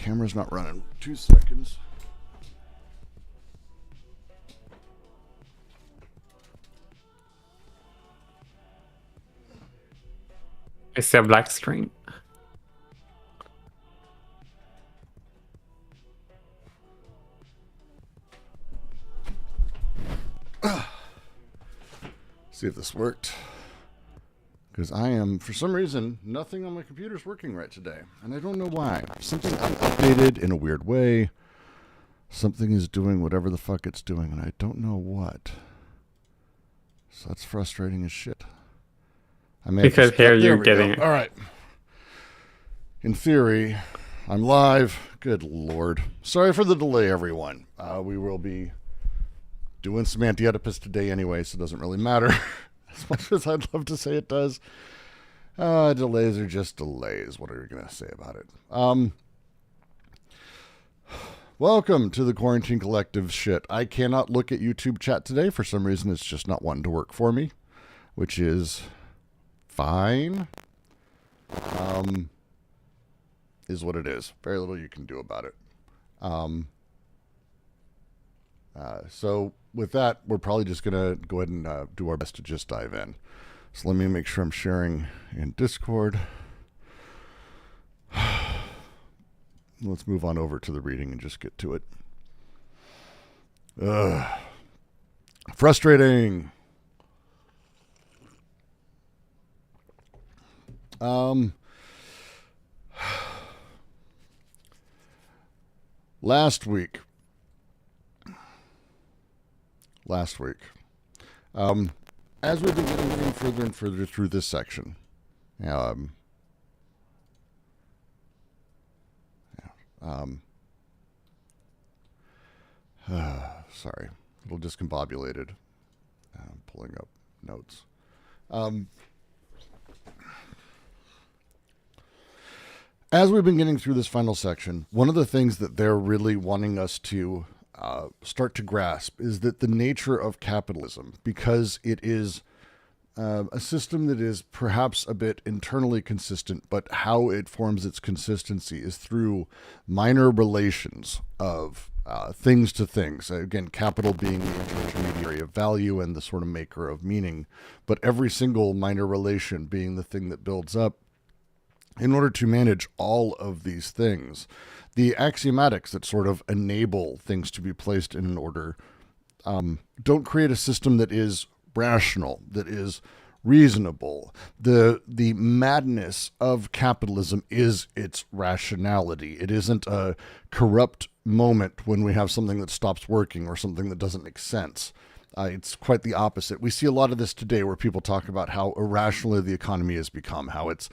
camera's not running. 2 seconds. I see a black screen. See if this worked. Because I am, for some reason, nothing on my computer's working right today. And I don't know why. Something updated in a weird way. Something is doing whatever the fuck it's doing, and I don't know what. So that's frustrating as shit. Because here you're getting it. All right. In theory, I'm live. Good Lord. Sorry for the delay, everyone. We will be doing some Anti-Oedipus today anyway, so it doesn't really matter. As much as I'd love to say it does. Delays are just delays. What are you going to say about it? Welcome to the Quarantine Collective shit. I cannot look at YouTube chat today. For some reason, it's just not wanting to work for me, which is fine. Is what it is. Very little you can do about it. So with that, we're probably just going to go ahead and do our best to just dive in. So let me make sure I'm sharing in Discord. Let's move on over to the reading and just get to it. Frustrating. Last week, as we've been getting further and further through this section, sorry, a little discombobulated. I'm pulling up notes. As we've been getting through this final section, one of the things that they're really wanting us to start to grasp is that the nature of capitalism, because it is a system that is perhaps a bit internally consistent, but how it forms its consistency is through minor relations of things to things. Again, capital being the intermediary of value and the sort of maker of meaning, but every single minor relation being the thing that builds up. In order to manage all of these things, the axiomatics that sort of enable things to be placed in an order don't create a system that is rational, that is reasonable. The madness of capitalism is its rationality. It isn't a corrupt moment when we have something that stops working or something that doesn't make sense. It's quite the opposite. We see a lot of this today where people talk about how irrational the economy has become, how it's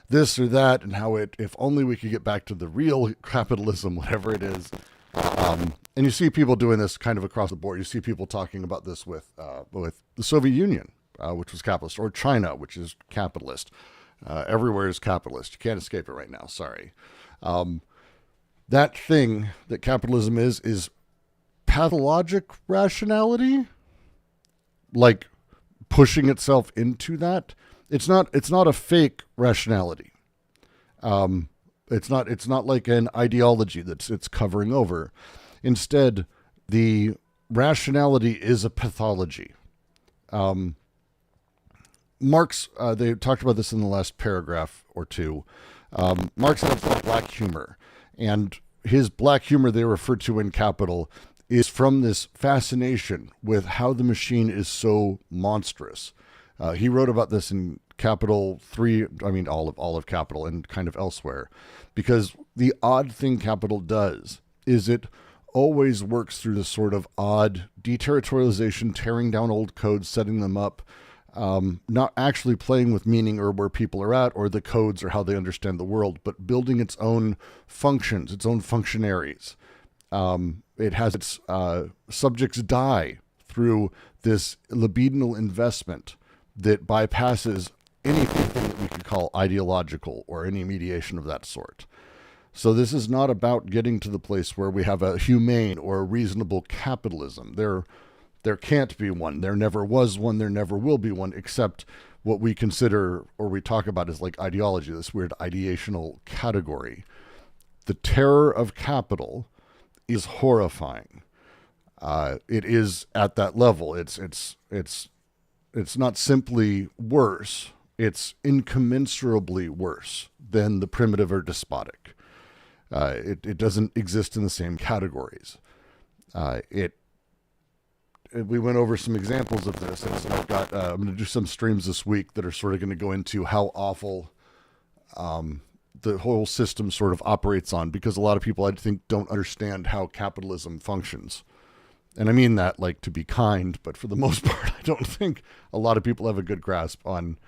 this or that, and how if only we could get back to the real capitalism, whatever it is. And you see people doing this kind of across the board. You see people talking about this with the Soviet Union, which was capitalist, or China, which is capitalist. Everywhere is capitalist. You can't escape it right now. Sorry. That thing that capitalism is pathologic rationality, like pushing itself into that. It's not a fake rationality. It's not like an ideology it's covering over. Instead, the rationality is a pathology. Marx, they talked about this in the last paragraph or two. Marx had black humor, and his black humor they refer to in Capital is from this fascination with how the machine is so monstrous. He wrote about this in Capital 3, all of Capital and kind of elsewhere, because the odd thing Capital does is it always works through this sort of odd deterritorialization, tearing down old codes, setting them up, not actually playing with meaning or where people are at or the codes or how they understand the world, but building its own functions, its own functionaries. It has its subjects die through this libidinal investment that bypasses anything that we could call ideological or any mediation of that sort. So this is not about getting to the place where we have a humane or a reasonable capitalism. There can't be one. There never was one. There never will be one, except what we consider or we talk about as like ideology, this weird ideational category. the terror of capital is horrifying. It is at that level. It's not simply worse. It's incommensurably worse than the primitive or despotic. It doesn't exist in the same categories. We went over some examples of this, and so I'm going to do some streams this week that are sort of going to go into how awful the whole system sort of operates on, because a lot of people, I think, don't understand how capitalism functions. And I mean that like to be kind, but for the most part, I don't think a lot of people have a good grasp on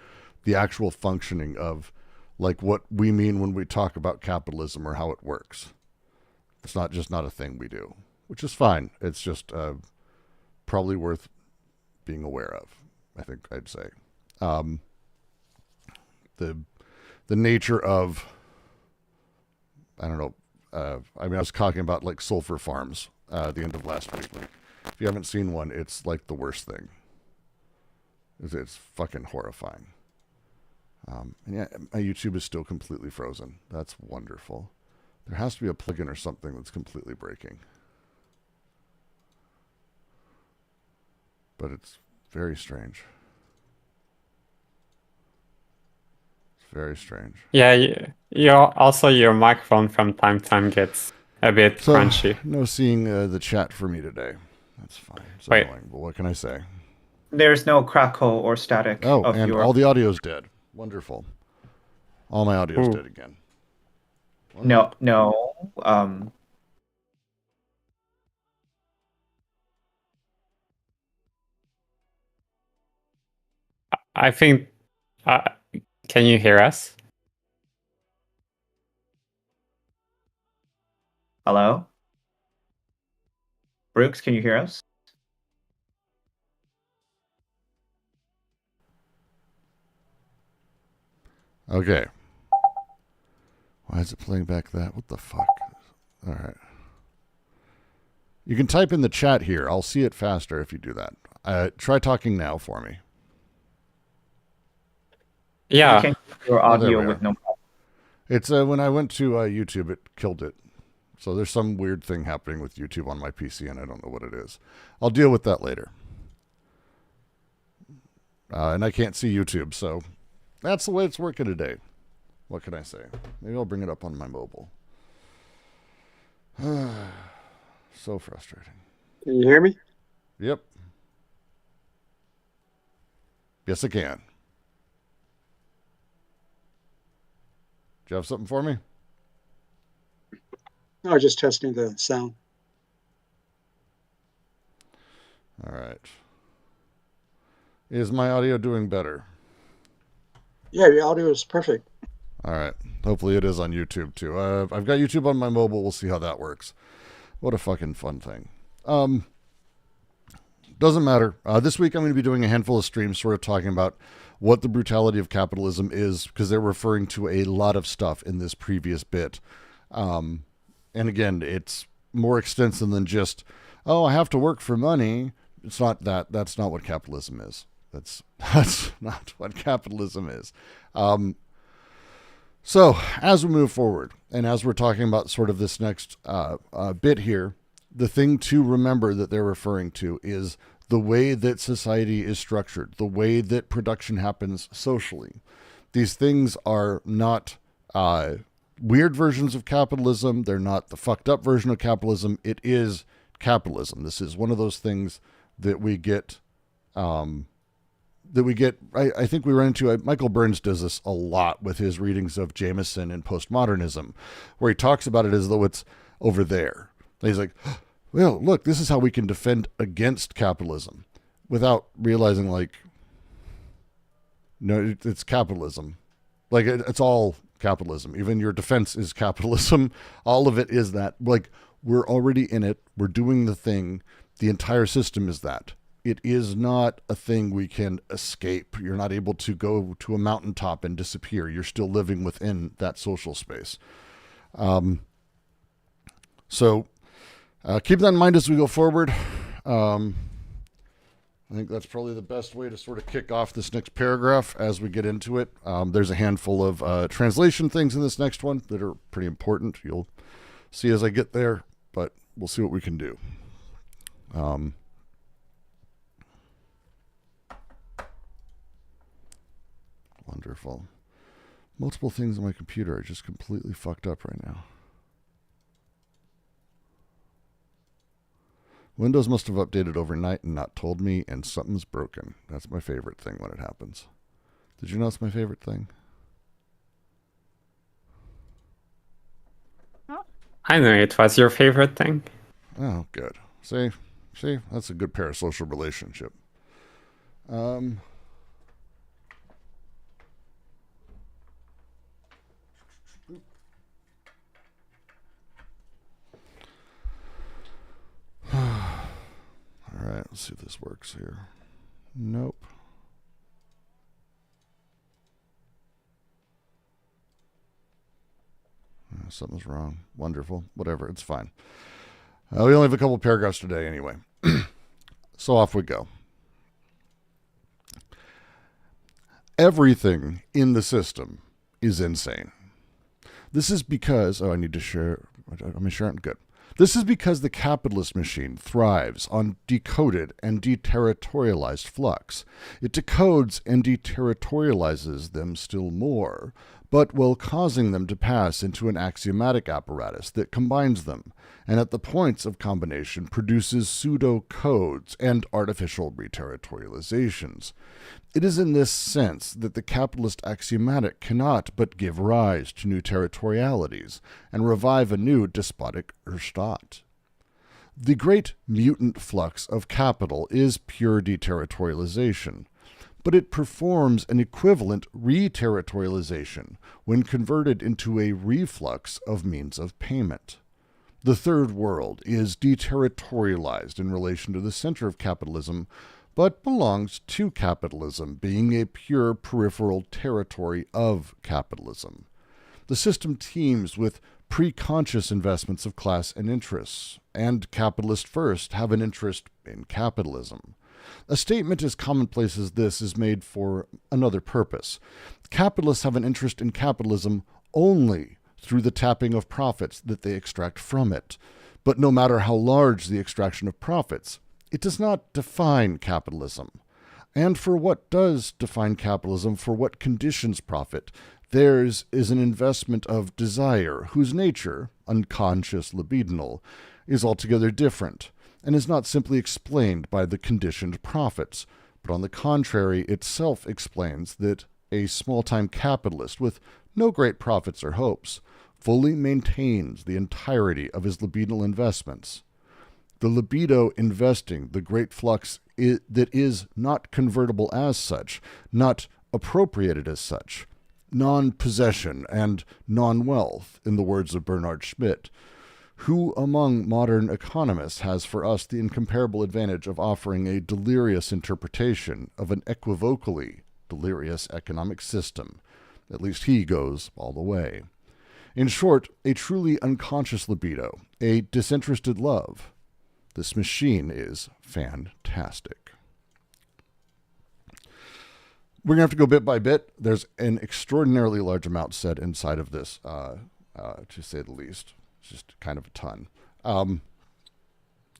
the actual functioning of like what we mean when we talk about capitalism or how it works. It's not a thing we do, which is fine. It's just probably worth being aware of, I think I'd say. The nature of, I don't know, I was talking about like sulfur farms at the end of last week. If you haven't seen one, it's like the worst thing. It's fucking horrifying. And yeah, my YouTube is still completely frozen. That's wonderful. There has to be a plugin or something that's completely breaking. But it's very strange. It's very strange. Yeah, your microphone from time to time gets a bit crunchy. No seeing the chat for me today. That's fine. It's annoying, but what can I say? There's no crackle or static. Oh, and all the audio's dead. Wonderful. All my audio's dead again. Wonderful. No. I think. Can you hear us? Hello? Brooks, can you hear us? Okay. Why is it playing back that? What the fuck? All right. You can type in the chat here. I'll see it faster if you do that. Try talking now for me. Yeah. You can hear your audio with no problem. It's when I went to YouTube, it killed it. So there's some weird thing happening with YouTube on my PC, and I don't know what it is. I'll deal with that later. And I can't see YouTube, so that's the way it's working today. What can I say? Maybe I'll bring it up on my mobile. So frustrating. Can you hear me? Yep. Yes, I can. Do you have something for me? No, I was just testing the sound. All right. Is my audio doing better? Yeah, your audio is perfect. All right. Hopefully it is on YouTube too. I've got YouTube on my mobile. We'll see how that works. What a fucking fun thing. Doesn't matter. This week I'm going to be doing a handful of streams sort of talking about what the brutality of capitalism is, because they're referring to a lot of stuff in this previous bit. And again, it's more extensive than just, oh, I have to work for money. It's not that. That's not what capitalism is. That's not what capitalism is. So as we move forward, and as we're talking about sort of this next bit here, the thing to remember that they're referring to is the way that society is structured, the way that production happens socially. These things are not weird versions of capitalism. They're not the fucked up version of capitalism. It is capitalism. This is one of those things that we get, I think we run into, Michael Burns does this a lot with his readings of Jameson and postmodernism, where he talks about it as though it's over there. And he's like, well, look, this is how we can defend against capitalism, without realizing, like, no, it's capitalism. Like, it's all capitalism. Even your defense is capitalism. All of it is that. Like, we're already in it. We're doing the thing. The entire system is that. It is not a thing we can escape. You're not able to go to a mountaintop and disappear. You're still living within that social space. So keep that in mind as we go forward. I think that's probably the best way to sort of kick off this next paragraph as we get into it. There's a handful of translation things in this next one that are pretty important. You'll see as I get there, but we'll see what we can do. Wonderful. Multiple things on my computer are just completely fucked up right now. Windows must have updated overnight and not told me, and something's broken. That's my favorite thing when it happens. Did you know it's my favorite thing? I know it was your favorite thing. Oh, good. See, that's a good parasocial relationship. All right, let's see if this works here. Nope. Something's wrong. Wonderful. Whatever, it's fine. We only have a couple paragraphs today anyway. So off we go. Everything in the system is insane. This is because... Oh, I need to share... Am I sharing? Good. This is because the capitalist machine thrives on decoded and deterritorialized flux. It decodes and deterritorializes them still more, but while causing them to pass into an axiomatic apparatus that combines them, and at the points of combination produces pseudo-codes and artificial reterritorializations. It is in this sense that the capitalist axiomatic cannot but give rise to new territorialities and revive a new despotic Staat. The great mutant flux of capital is pure deterritorialization, but it performs an equivalent reterritorialization when converted into a reflux of means of payment. The third world is deterritorialized in relation to the center of capitalism, but belongs to capitalism, being a pure peripheral territory of capitalism. The system teems with pre-conscious investments of class and interests, and capitalists first have an interest in capitalism. A statement as commonplace as this is made for another purpose. Capitalists have an interest in capitalism only through the tapping of profits that they extract from it. But no matter how large the extraction of profits, it does not define capitalism. And for what does define capitalism, for what conditions profit, theirs is an investment of desire, whose nature, unconscious libidinal, is altogether different, and is not simply explained by the conditioned profits, but on the contrary itself explains that a small-time capitalist with no great profits or hopes fully maintains the entirety of his libidinal investments. The libido investing the great flux that is not convertible as such, not appropriated as such, non-possession and non-wealth, in the words of Bernard Schmidt, who among modern economists has for us the incomparable advantage of offering a delirious interpretation of an equivocally delirious economic system. At least he goes all the way. In short, a truly unconscious libido, a disinterested love. This machine is fantastic. We're going to have to go bit by bit. There's an extraordinarily large amount said inside of this, to say the least. It's just kind of a ton.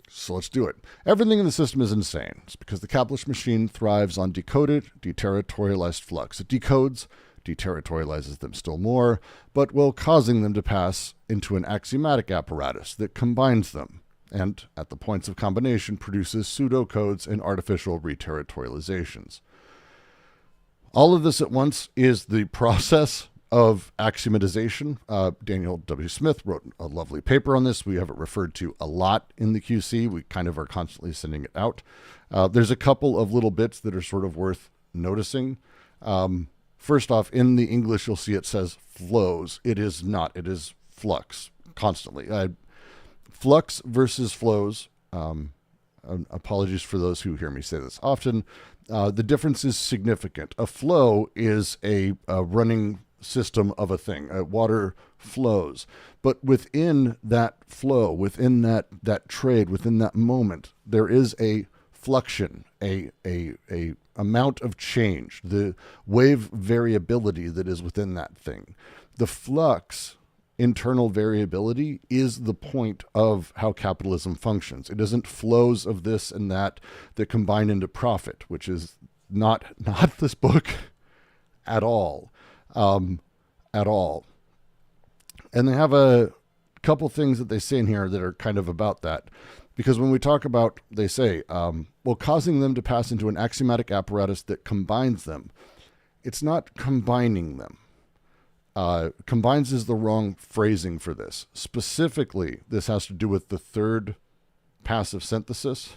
So let's do it. Everything in the system is insane. It's because the capitalist machine thrives on decoded, deterritorialized flux. It decodes, deterritorializes them still more, but while causing them to pass into an axiomatic apparatus that combines them, and at the points of combination produces pseudocodes and artificial reterritorializations. All of this at once is the process of axiomatization. Daniel W. Smith wrote a lovely paper on this. We have it referred to a lot in the QC. We kind of are constantly sending it out. There's a couple of little bits that are sort of worth noticing. First off, in the English, you'll see it says flows. It is not. It is flux constantly. Flux versus flows. Apologies for those who hear me say this often. The difference is significant. A flow is a running system of a thing. Water flows. But within that flow, within that trade, within that moment, there is a fluxion, a amount of change, the wave variability that is within that thing. The flux internal variability is the point of how capitalism functions. It isn't flows of this and that combine into profit, which is not this book at all. At all. And they have a couple things that they say in here that are kind of about that. Because when we talk about, they say, causing them to pass into an axiomatic apparatus that combines them. It's not combining them. Combines is the wrong phrasing for this. Specifically, this has to do with the third passive synthesis.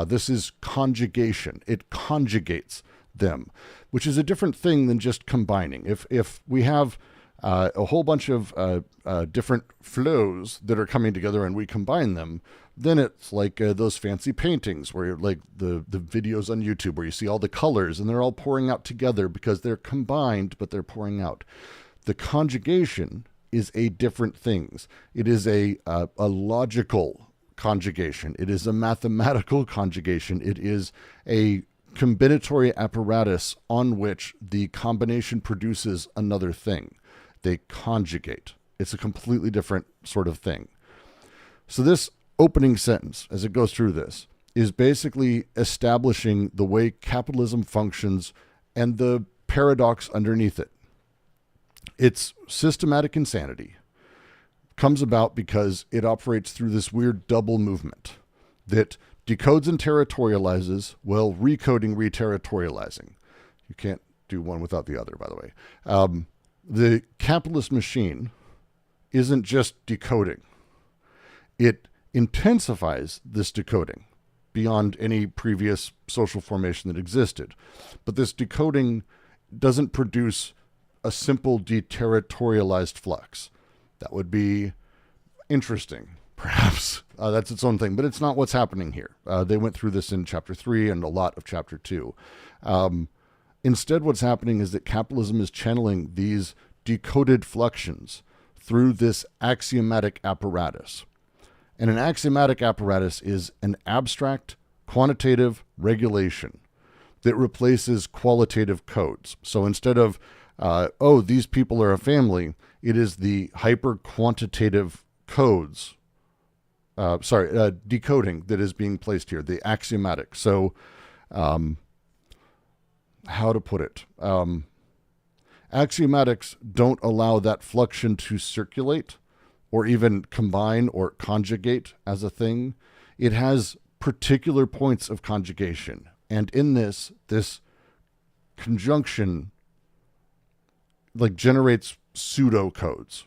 This is conjugation. It conjugates them, which is a different thing than just combining. If we have a whole bunch of different flows that are coming together and we combine them, then it's like those fancy paintings where like the videos on YouTube where you see all the colors and they're all pouring out together because they're combined, but they're pouring out. The conjugation is a different things. It is a logical conjugation. It is a mathematical conjugation. It is a combinatory apparatus on which the combination produces another thing. They conjugate. It's a completely different sort of thing. So this opening sentence, as it goes through this, is basically establishing the way capitalism functions and the paradox underneath it. Its systematic insanity comes about because it operates through this weird double movement that decodes and territorializes while recoding, reterritorializing. You can't do one without the other, by the way. The capitalist machine isn't just decoding. It intensifies this decoding beyond any previous social formation that existed. But this decoding doesn't produce a simple deterritorialized flux. That would be interesting, perhaps. That's its own thing, but it's not what's happening here. They went through this in chapter 3 and a lot of chapter 2. Instead, what's happening is that capitalism is channeling these decoded fluxions through this axiomatic apparatus. And an axiomatic apparatus is an abstract, quantitative regulation that replaces qualitative codes. So instead of, these people are a family, it is the hyper-quantitative codes, decoding that is being placed here, the axiomatic. So, how to put it? Axiomatics don't allow that fluxion to circulate or even combine or conjugate as a thing. It has particular points of conjugation. And in this conjunction like generates pseudo codes.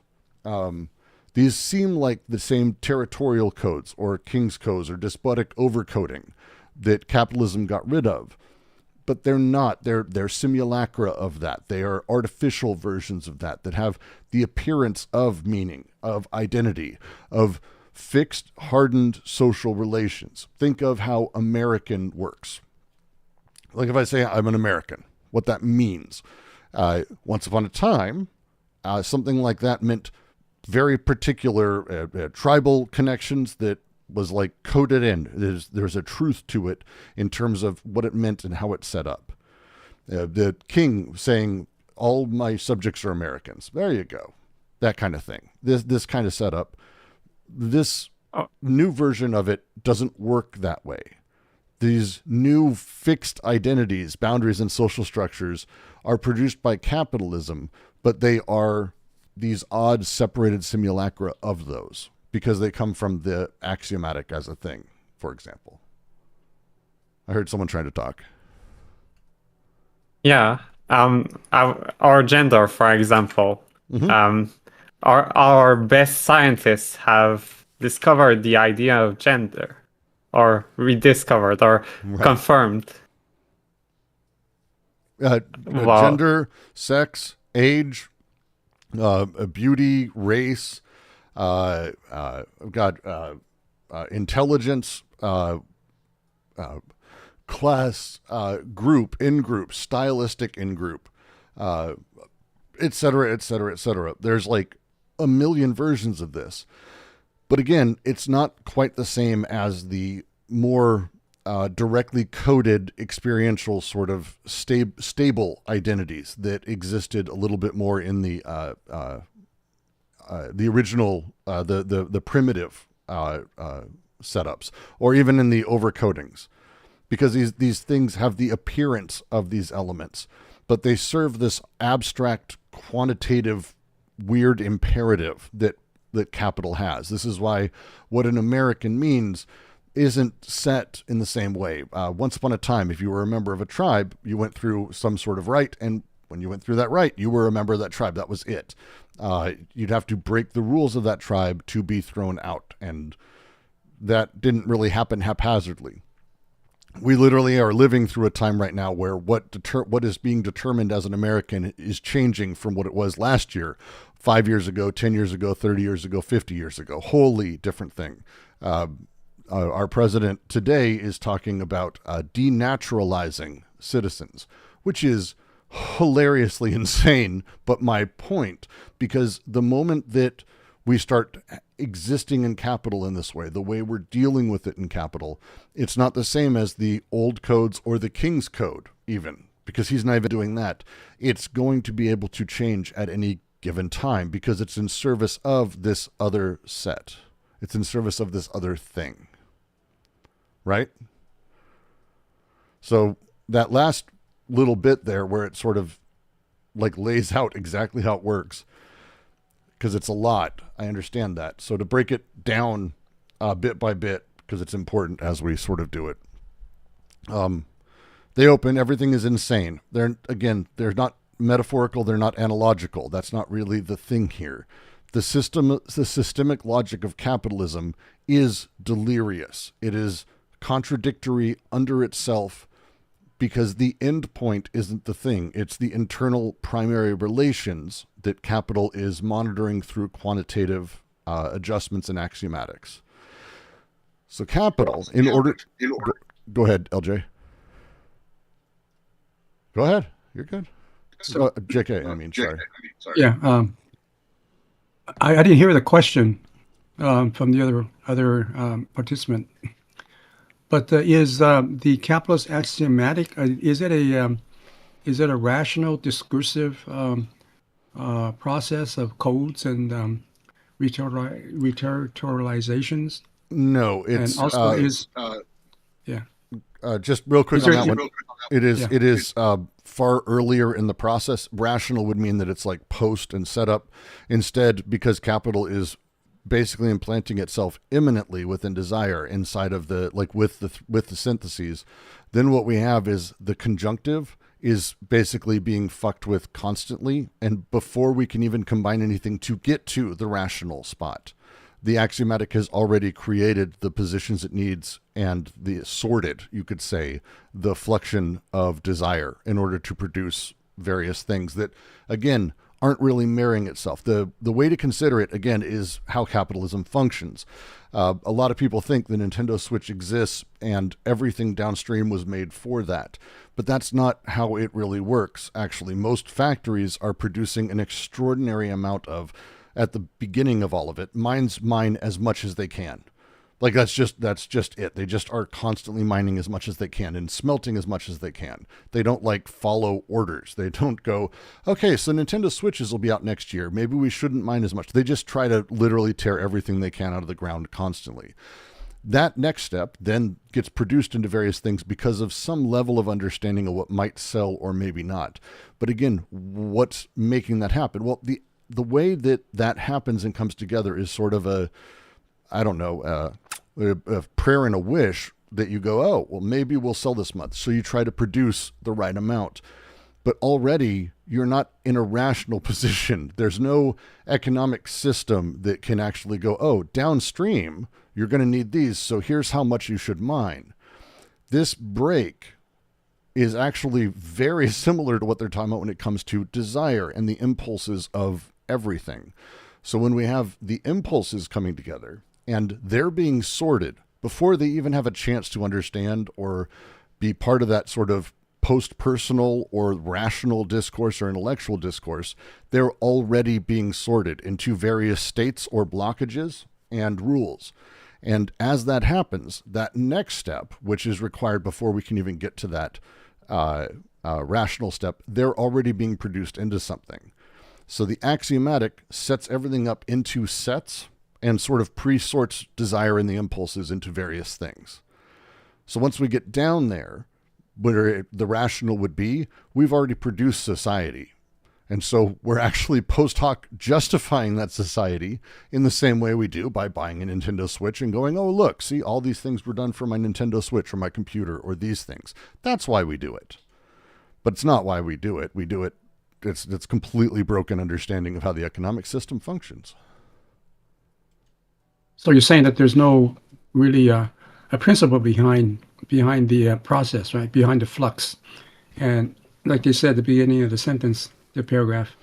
These seem like the same territorial codes or king's codes or despotic overcoding that capitalism got rid of. But they're not. They're simulacra of that. They are artificial versions of that have the appearance of meaning, of identity, of fixed, hardened social relations. Think of how American works. Like if I say I'm an American, what that means. Once upon a time, something like that meant very particular tribal connections that was like coded in. There's a truth to it in terms of what it meant and how it's set up. The king saying, all my subjects are Americans. There you go. That kind of thing. This kind of setup. This new version of it doesn't work that way. These new fixed identities, boundaries, and social structures are produced by capitalism, but they are these odd separated simulacra of those because they come from the axiomatic as a thing, for example. I heard someone trying to talk. Yeah. Our gender, for example. Mm-hmm. Our best scientists have discovered the idea of gender, or rediscovered, or confirmed. Gender, sex, age, beauty, race, intelligence, class, group, in-group, stylistic in-group, et cetera, et cetera, et cetera. There's like a million versions of this. But again, it's not quite the same as the more directly coded experiential sort of stable identities that existed a little bit more in the the original, the primitive setups, or even in the overcodings, because these things have the appearance of these elements, but they serve this abstract, quantitative, weird imperative that capital has. This is why what an American means isn't set in the same way. Once upon a time, if you were a member of a tribe, you went through some sort of rite, and when you went through that rite, you were a member of that tribe. That was it. You'd have to break the rules of that tribe to be thrown out, and that didn't really happen haphazardly. We literally are living through a time right now where what is being determined as an American is changing from what it was last year, 5 years ago, 10 years ago, 30 years ago, 50 years ago. Wholly different thing. Our president today is talking about denaturalizing citizens, which is hilariously insane, but my point, because the moment that we start existing in capital in this way, the way we're dealing with it in capital, it's not the same as the old codes or the King's Code even, because he's not even doing that. It's going to be able to change at any given time because it's in service of this other set. It's in service of this other thing. Right? So that last little bit there where it sort of like lays out exactly how it works, because it's a lot. I understand that. So to break it down bit by bit, because it's important as we sort of do it. They open, everything is insane. They're not metaphorical. They're not analogical. That's not really the thing here. The systemic logic of capitalism is delirious. It is contradictory under itself, because the end point isn't the thing. It's the internal primary relations that capital is monitoring through quantitative adjustments and axiomatics. So capital, go ahead, LJ. Go ahead. You're good. So, JK, I mean, sorry. Yeah. I didn't hear the question from the other participant. But is the capitalist axiomatic? Is it a rational discursive process of codes and rhetoricalizations? No, it's and also just real quick on that one. It is Yeah. it is far earlier in the process. Rational would mean that it's like post and setup. Instead, because capital is basically implanting itself imminently within desire inside of the, like with the syntheses, then what we have is the conjunctive is basically being fucked with constantly, and before we can even combine anything to get to the rational spot, the axiomatic has already created the positions it needs and the sorted, you could say, the flexion of desire in order to produce various things that, again, aren't really mirroring itself. The way to consider it, again, is how capitalism functions. A lot of people think the Nintendo Switch exists and everything downstream was made for that. But that's not how it really works, actually. Most factories are producing an extraordinary amount of, at the beginning of all of it, mine as much as they can. Like that's just it. They just are constantly mining as much as they can and smelting as much as they can. They don't like follow orders. They don't go, okay, so Nintendo Switches will be out next year. Maybe we shouldn't mine as much. They just try to literally tear everything they can out of the ground constantly. That next step then gets produced into various things because of some level of understanding of what might sell or maybe not. But again, what's making that happen? Well, the way that happens and comes together is sort of a prayer and a wish that you go, oh, well, maybe we'll sell this month. So you try to produce the right amount. But already you're not in a rational position. There's no economic system that can actually go, oh, downstream, you're going to need these. So here's how much you should mine. This break is actually very similar to what they're talking about when it comes to desire and the impulses of everything. So when we have the impulses coming together, and they're being sorted before they even have a chance to understand or be part of that sort of post-personal or rational discourse or intellectual discourse, they're already being sorted into various states or blockages and rules. And as that happens, that next step, which is required before we can even get to that rational step, they're already being produced into something. So the axiomatic sets everything up into sets and sort of pre-sorts desire and the impulses into various things. So once we get down there, where the rational would be, we've already produced society. And so we're actually post hoc justifying that society in the same way we do by buying a Nintendo Switch and going, oh, look, see, all these things were done for my Nintendo Switch or my computer or these things. That's why we do it. But it's not why we do it. We do it, it's completely broken understanding of how the economic system functions. So you're saying that there's no really a principle behind the process, right? Behind the flux. And like they said at the beginning of the sentence, the paragraph,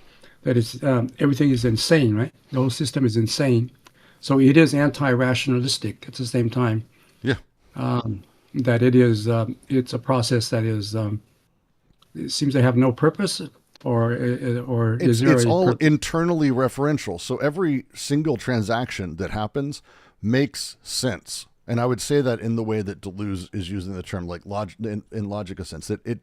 that is everything is insane, right? The whole system is insane. So it is anti-rationalistic at the same time. Yeah. That it is, it's a process that is, it seems to have no purpose, or is there it's a all internally referential. So every single transaction that happens makes sense. And I would say that in the way that Deleuze is using the term, like in logica sense, that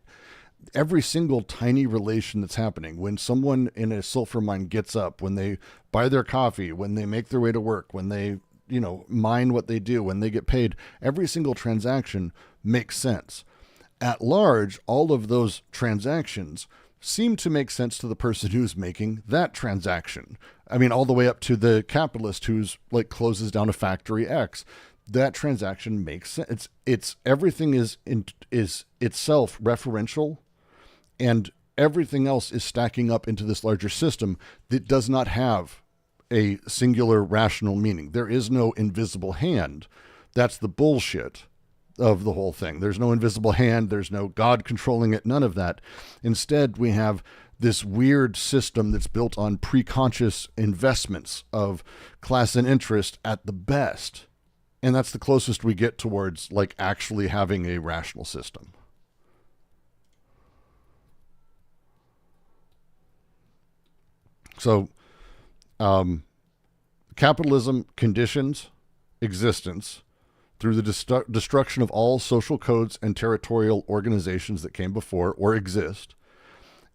every single tiny relation that's happening, when someone in a sulfur mine gets up, when they buy their coffee, when they make their way to work, when they, mine what they do, when they get paid, every single transaction makes sense. At large, all of those transactions seem to make sense to the person who's making that transaction. I mean, all the way up to the capitalist who's like closes down a factory X. That transaction makes sense. It's everything is itself referential, and everything else is stacking up into this larger system that does not have a singular rational meaning. There is no invisible hand. That's the bullshit of the whole thing. There's no invisible hand. There's no God controlling it. None of that. Instead, we have this weird system that's built on preconscious investments of class and interest at the best. And that's the closest we get towards like actually having a rational system. So, capitalism conditions existence through the destruction of all social codes and territorial organizations that came before or exist,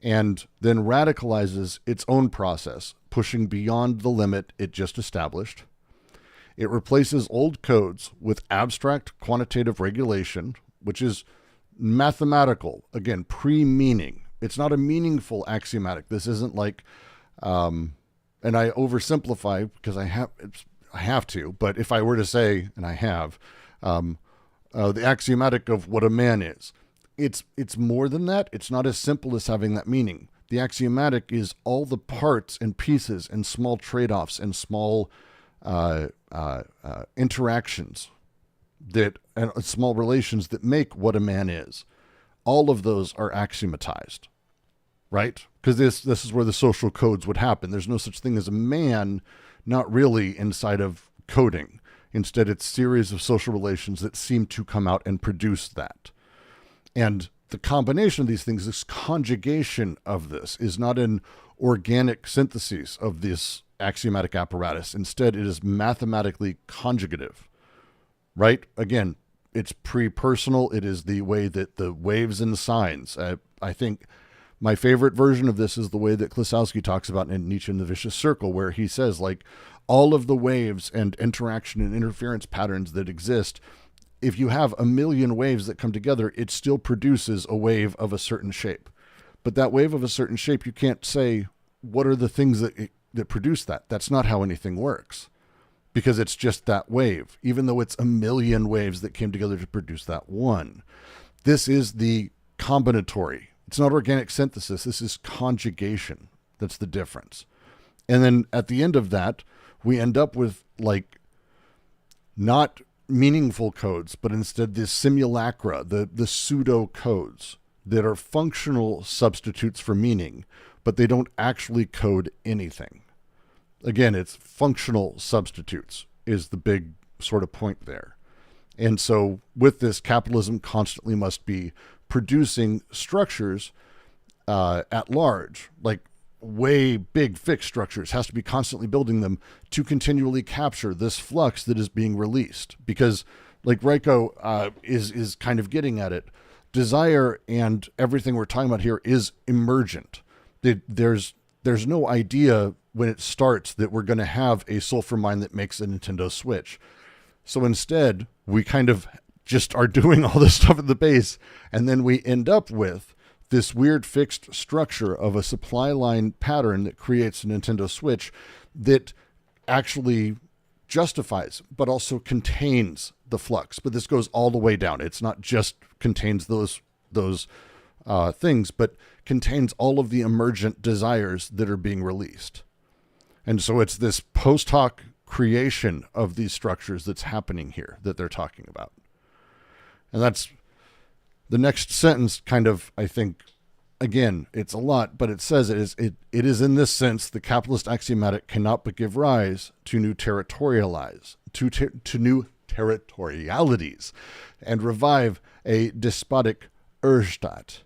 and then radicalizes its own process, pushing beyond the limit it just established. It replaces old codes with abstract quantitative regulation, which is mathematical, again, pre-meaning. It's not a meaningful axiomatic. This isn't like, and I oversimplify because I have to, but if I were to say, and I have, the axiomatic of what a man is, it's more than that. It's not as simple as having that meaning. The axiomatic is all the parts and pieces and small trade-offs and small interactions and small relations that make what a man is. All of those are axiomatized, right? Because this is where the social codes would happen. There's no such thing as a man, not really inside of coding. Instead, it's a series of social relations that seem to come out and produce that. And the combination of these things, this conjugation of this, is not an organic synthesis of this axiomatic apparatus. Instead, it is mathematically conjugative, right? Again, it's pre-personal. It is the way that the waves and signs. I think my favorite version of this is the way that Klosowski talks about in Nietzsche and the Vicious Circle, where he says, like, all of the waves and interaction and interference patterns that exist, if you have a million waves that come together, it still produces a wave of a certain shape. But that wave of a certain shape, you can't say, what are the things that produce that? That's not how anything works, because it's just that wave, even though it's a million waves that came together to produce that one. This is the combinatory. It's not organic synthesis. This is conjugation. That's the difference. And then at the end of that, we end up with like not meaningful codes, but instead this simulacra, the pseudo codes that are functional substitutes for meaning, but they don't actually code anything. Again, it's functional substitutes is the big sort of point there. And so with this, capitalism constantly must be producing structures at large, like way big fixed structures, has to be constantly building them to continually capture this flux that is being released. Because like Reiko is kind of getting at it, desire and everything we're talking about here is emergent. There's there's no idea when it starts that we're going to have a sulfur mine that makes a Nintendo Switch. So instead, we kind of just are doing all this stuff at the base, and then we end up with this weird fixed structure of a supply line pattern that creates a Nintendo Switch that actually justifies, but also contains the flux. But this goes all the way down. It's not just contains those things, but contains all of the emergent desires that are being released. And so it's this post hoc creation of these structures that's happening here that they're talking about. And that's the next sentence kind of, I think, again, it's a lot, but it says it is in this sense, the capitalist axiomatic cannot but give rise to new territorialities and revive a despotic Urstaat.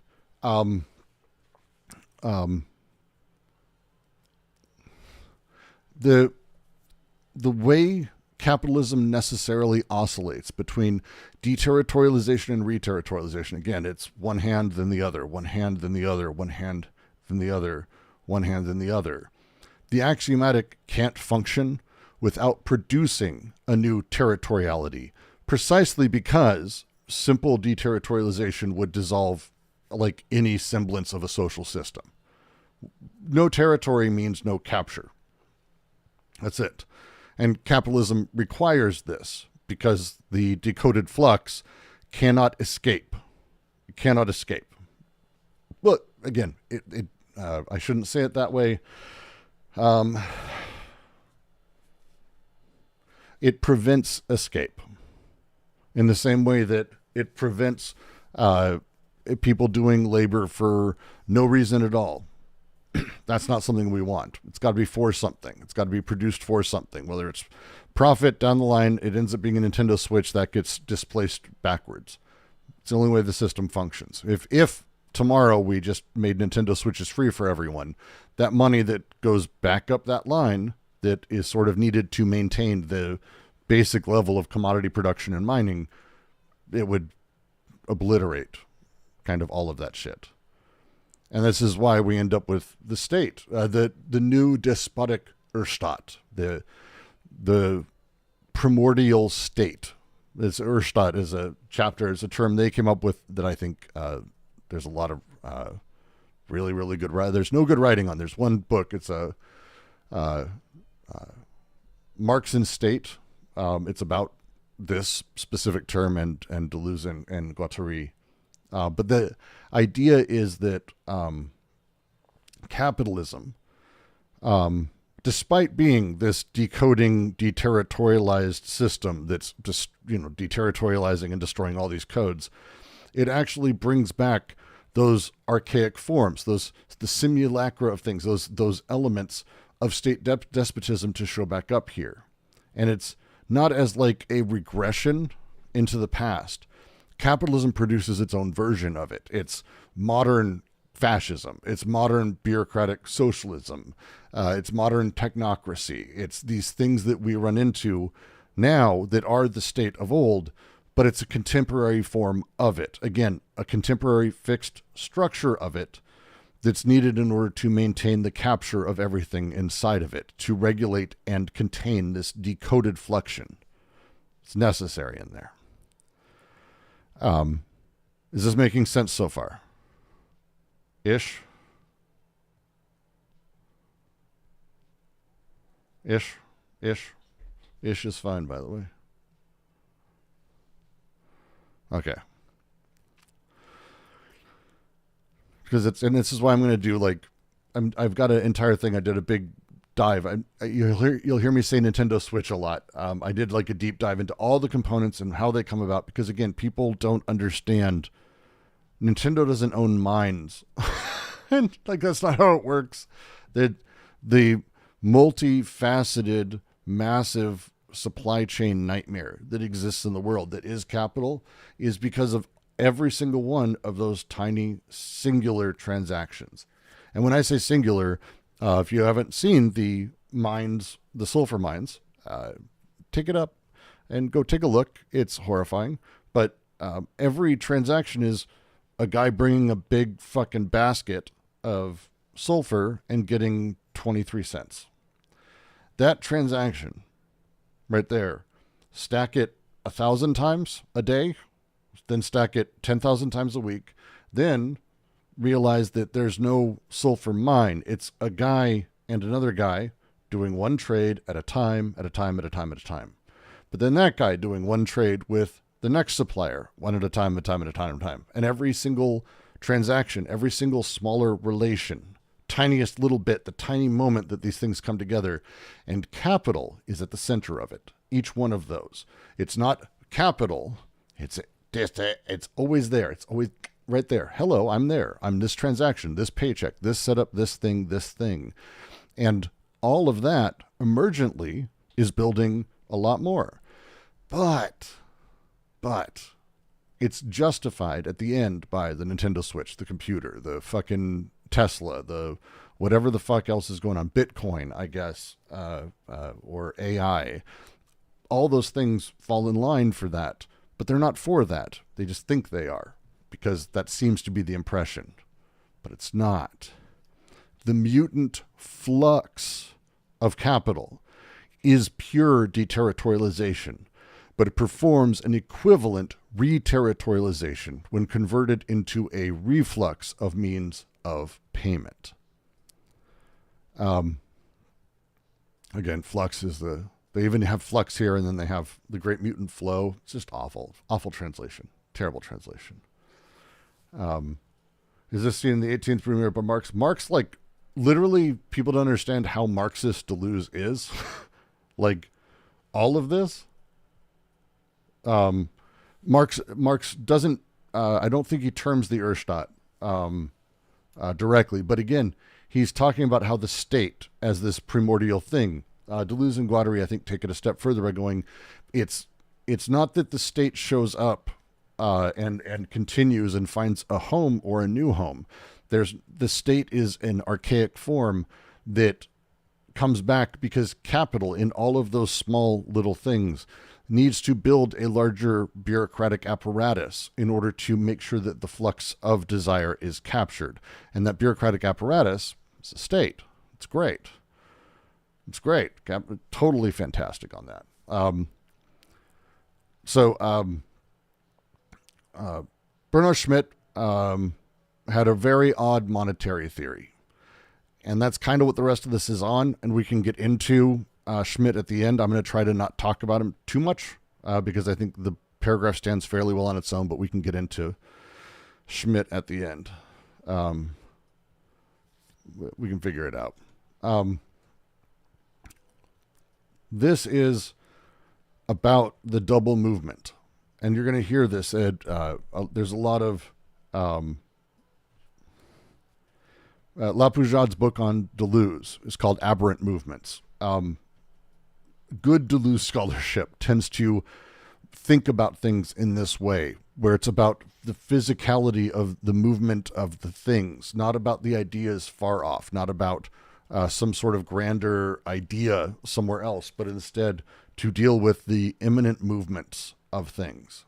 The way capitalism necessarily oscillates between deterritorialization and reterritorialization. Again, it's one hand, then the other, one hand, then the other, one hand, then the other, one hand, then the other. The axiomatic can't function without producing a new territoriality, precisely because simple deterritorialization would dissolve like any semblance of a social system. No territory means no capture. That's it. And capitalism requires this because the decoded flux cannot escape. It cannot escape. But again, I shouldn't say it that way. It prevents escape in the same way that it prevents people doing labor for no reason at all. That's not something we want. It's got to be for something. It's got to be produced for something. Whether it's profit down the line, it ends up being a Nintendo Switch that gets displaced backwards. It's the only way the system functions. If tomorrow we just made Nintendo Switches free for everyone, that money that goes back up that line that is sort of needed to maintain the basic level of commodity production and mining, it would obliterate kind of all of that shit. And this is why we end up with the state, the new despotic Urstaat, the primordial state. This Urstaat is a chapter, it's a term they came up with that I think there's a lot of really, really good writing. There's no good writing on. There's one book. It's a Marx and State. It's about this specific term and Deleuze and Guattari. But the idea is that capitalism, despite being this decoding, deterritorialized system that's just, deterritorializing and destroying all these codes, it actually brings back those archaic forms, the simulacra of things, those elements of state despotism to show back up here. And it's not as like a regression into the past. Capitalism produces its own version of it. It's modern fascism. It's modern bureaucratic socialism. It's modern technocracy. It's these things that we run into now that are the state of old, but it's a contemporary form of it. Again, a contemporary fixed structure of it that's needed in order to maintain the capture of everything inside of it, to regulate and contain this decoded fluxion. It's necessary in there. Is this making sense so far? Ish? Ish is fine, by the way. Okay. Because this is why I'm going to do I've got an entire thing. I did a big dive. You'll hear me say Nintendo Switch a lot. I did a deep dive into all the components and how they come about, because again, people don't understand. Nintendo doesn't own minds. And that's not how it works. The multifaceted, massive supply chain nightmare that exists in the world that is capital is because of every single one of those tiny singular transactions. And when I say singular, if you haven't seen the mines, the sulfur mines, take it up and go take a look. It's horrifying. But every transaction is a guy bringing a big fucking basket of sulfur and getting 23 cents. That transaction right there, stack it 1,000 times a day, then stack it 10,000 times a week, then realize that there's no sulfur mine. It's a guy and another guy doing one trade at a time, at a time, at a time, at a time. But then that guy doing one trade with the next supplier, one at a time, at a time, at a time, at a time. And every single transaction, every single smaller relation, tiniest little bit, the tiny moment that these things come together, and capital is at the center of it. Each one of those. It's not capital. It's always there. It's always right there. Hello, I'm there. I'm this transaction, this paycheck, this setup, this thing. And all of that emergently is building a lot more. But it's justified at the end by the Nintendo Switch, the computer, the fucking Tesla, the whatever the fuck else is going on, Bitcoin, I guess, or AI. All those things fall in line for that, but they're not for that. They just think they are, because that seems to be the impression, but it's not. The mutant flux of capital is pure deterritorialization, but it performs an equivalent reterritorialization when converted into a reflux of means of payment. Again, flux is they even have flux here, and then they have the Great Mutant Flow. It's just awful translation, terrible translation. Is this seen in the 18th premiere by Marx? Marx, like, literally, people don't understand how Marxist Deleuze is. Like, all of this. Marx doesn't, I don't think he terms the Urstadt directly, but again, he's talking about how the state as this primordial thing. Deleuze and Guattari, I think, take it a step further by going, it's not that the state shows up and continues and finds a home or a new home. The state is an archaic form that comes back because capital in all of those small little things needs to build a larger bureaucratic apparatus in order to make sure that the flux of desire is captured. And that bureaucratic apparatus is the state. It's great. It's great. Totally fantastic on that. Bernard Schmidt had a very odd monetary theory. And that's kind of what the rest of this is on. And we can get into Schmidt at the end. I'm going to try to not talk about him too much because I think the paragraph stands fairly well on its own, but we can get into Schmidt at the end. We can figure it out. This is about the double movement. And you're going to hear this, Ed. There's a lot of Lapoujade's book on Deleuze is called Aberrant Movements. Good Deleuze scholarship tends to think about things in this way, where it's about the physicality of the movement of the things, not about the ideas far off, not about some sort of grander idea somewhere else, but instead to deal with the imminent movements of things.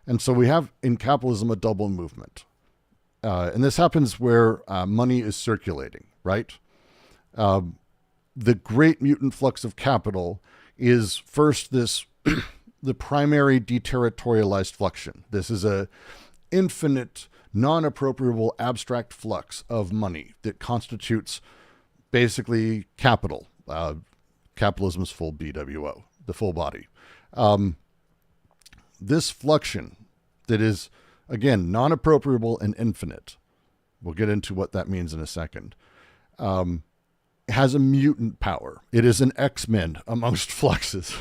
And so we have in capitalism a double movement. And this happens where money is circulating, right? The great mutant flux of capital is first this, the primary deterritorialized fluxion. This is a infinite, non-appropriable, abstract flux of money that constitutes basically capital. Capitalism's full BWO, the full body. This fluxion that is, again, non-appropriable and infinite, we'll get into what that means in a second, has a mutant power. It is an X-Men amongst fluxes.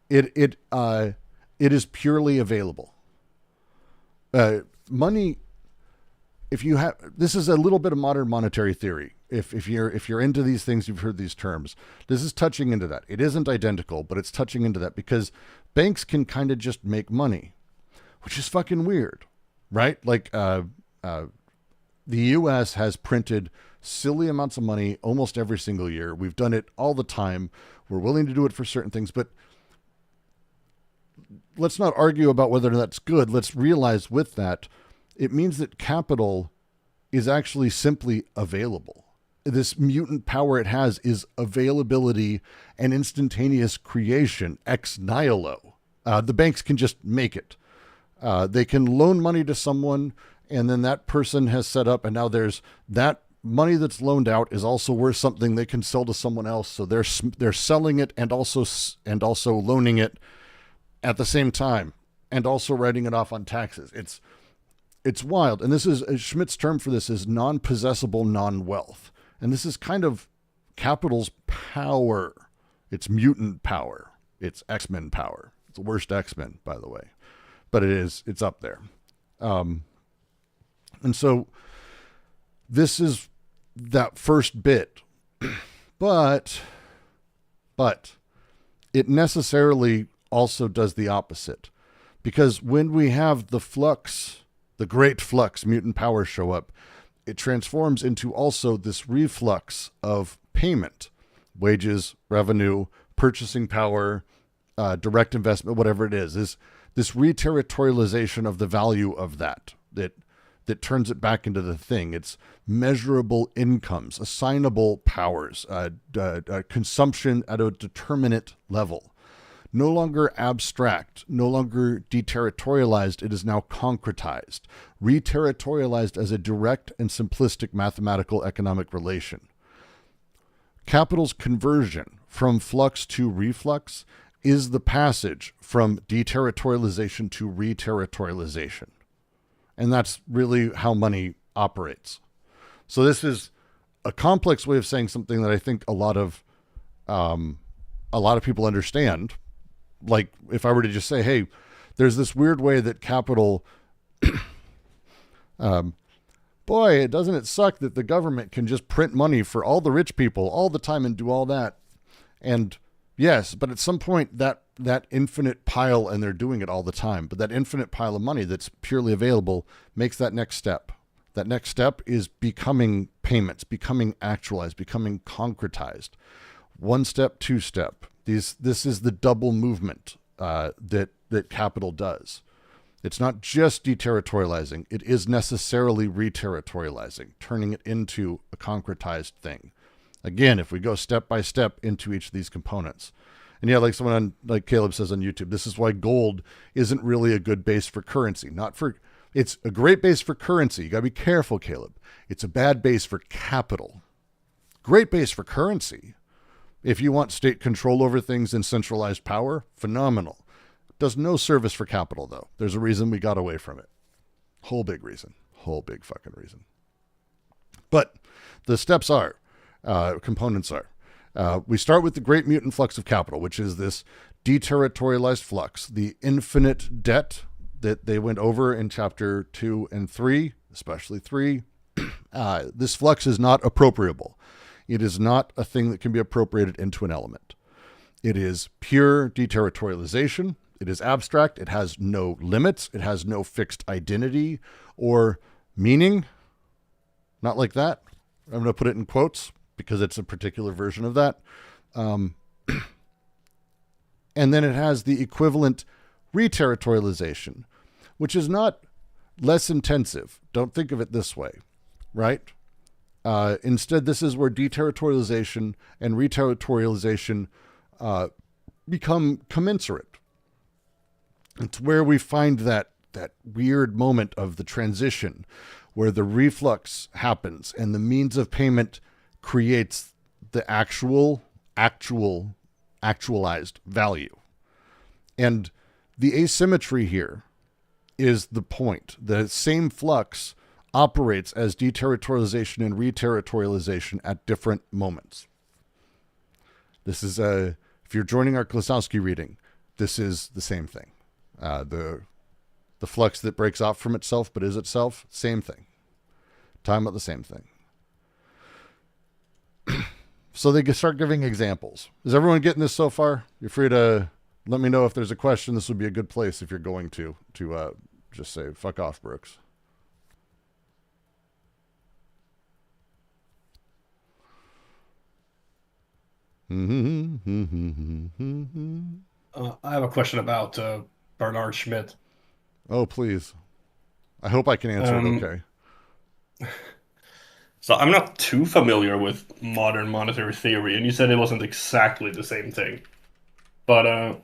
It is purely available. Money, if you have, this is a little bit of modern monetary theory. If you're into these things, you've heard these terms. This is touching into that. It isn't identical, but it's touching into that because banks can kind of just make money, which is fucking weird, right? Like the U.S. has printed silly amounts of money almost every single year. We've done it all the time. We're willing to do it for certain things, but let's not argue about whether that's good. Let's realize with that, it means that capital is actually simply available. This mutant power it has is availability and instantaneous creation ex nihilo. The banks can just make it. They can loan money to someone, and then that person has set up, and now there's that money that's loaned out is also worth something they can sell to someone else. So they're selling it and also loaning it at the same time, and also writing it off on taxes. It's wild. And this is Schmidt's term for this is non-possessible non-wealth. And this is kind of capital's power. It's mutant power. It's X-Men power. It's the worst X-Men, by the way. But it's up there. And so this is that first bit. But it necessarily also does the opposite. Because when we have the flux, the great flux, mutant power show up, it transforms into also this reflux of payment, wages, revenue, purchasing power, direct investment, whatever it is this reterritorialization of the value of that turns it back into the thing. It's measurable incomes, assignable powers, consumption at a determinate level. No longer abstract, no longer deterritorialized, it is now concretized, reterritorialized as a direct and simplistic mathematical economic relation. Capital's conversion from flux to reflux is the passage from deterritorialization to reterritorialization. And that's really how money operates. So this is a complex way of saying something that I think a lot of people understand. Like if I were to just say, hey, there's this weird way that capital, boy, doesn't it suck that the government can just print money for all the rich people all the time and do all that. And yes, but at some point that infinite pile, and they're doing it all the time, but that infinite pile of money that's purely available makes that next step. That next step is becoming payments, becoming actualized, becoming concretized. One step, two step. This is the double movement that capital does. It's not just deterritorializing. It is necessarily reterritorializing, turning it into a concretized thing. Again, if we go step by step into each of these components. And yeah, like Caleb says on YouTube, this is why gold isn't really a good base for currency. It's a great base for currency. You got to be careful, Caleb. It's a bad base for capital. Great base for currency. If you want state control over things and centralized power, phenomenal. Does no service for capital, though. There's a reason we got away from it. Whole big reason. Whole big fucking reason. But the steps are, components are, we start with the great mutant flux of capital, which is this deterritorialized flux, the infinite debt that they went over in chapter 2 and 3, especially 3. This flux is not appropriable. It is not a thing that can be appropriated into an element. It is pure deterritorialization. It is abstract. It has no limits. It has no fixed identity or meaning. Not like that. I'm going to put it in quotes because it's a particular version of that. And then it has the equivalent reterritorialization, which is not less intensive. Don't think of it this way, right? Instead, this is where deterritorialization and reterritorialization become commensurate. It's where we find that weird moment of the transition where the reflux happens and the means of payment creates the actualized value. And the asymmetry here is the point. The same flux operates as deterritorialization and reterritorialization at different moments. This is if you're joining our Klosowski reading, this is the same thing. The flux that breaks off from itself but is itself, same thing. Talking about the same thing. So they can start giving examples. Is everyone getting this so far? You're free to let me know if there's a question. This would be a good place if you're going to just say, fuck off, Brooks. I have a question about Bernard Schmidt. Oh, please. I hope I can answer it okay. So I'm not too familiar with modern monetary theory, and you said it wasn't exactly the same thing. But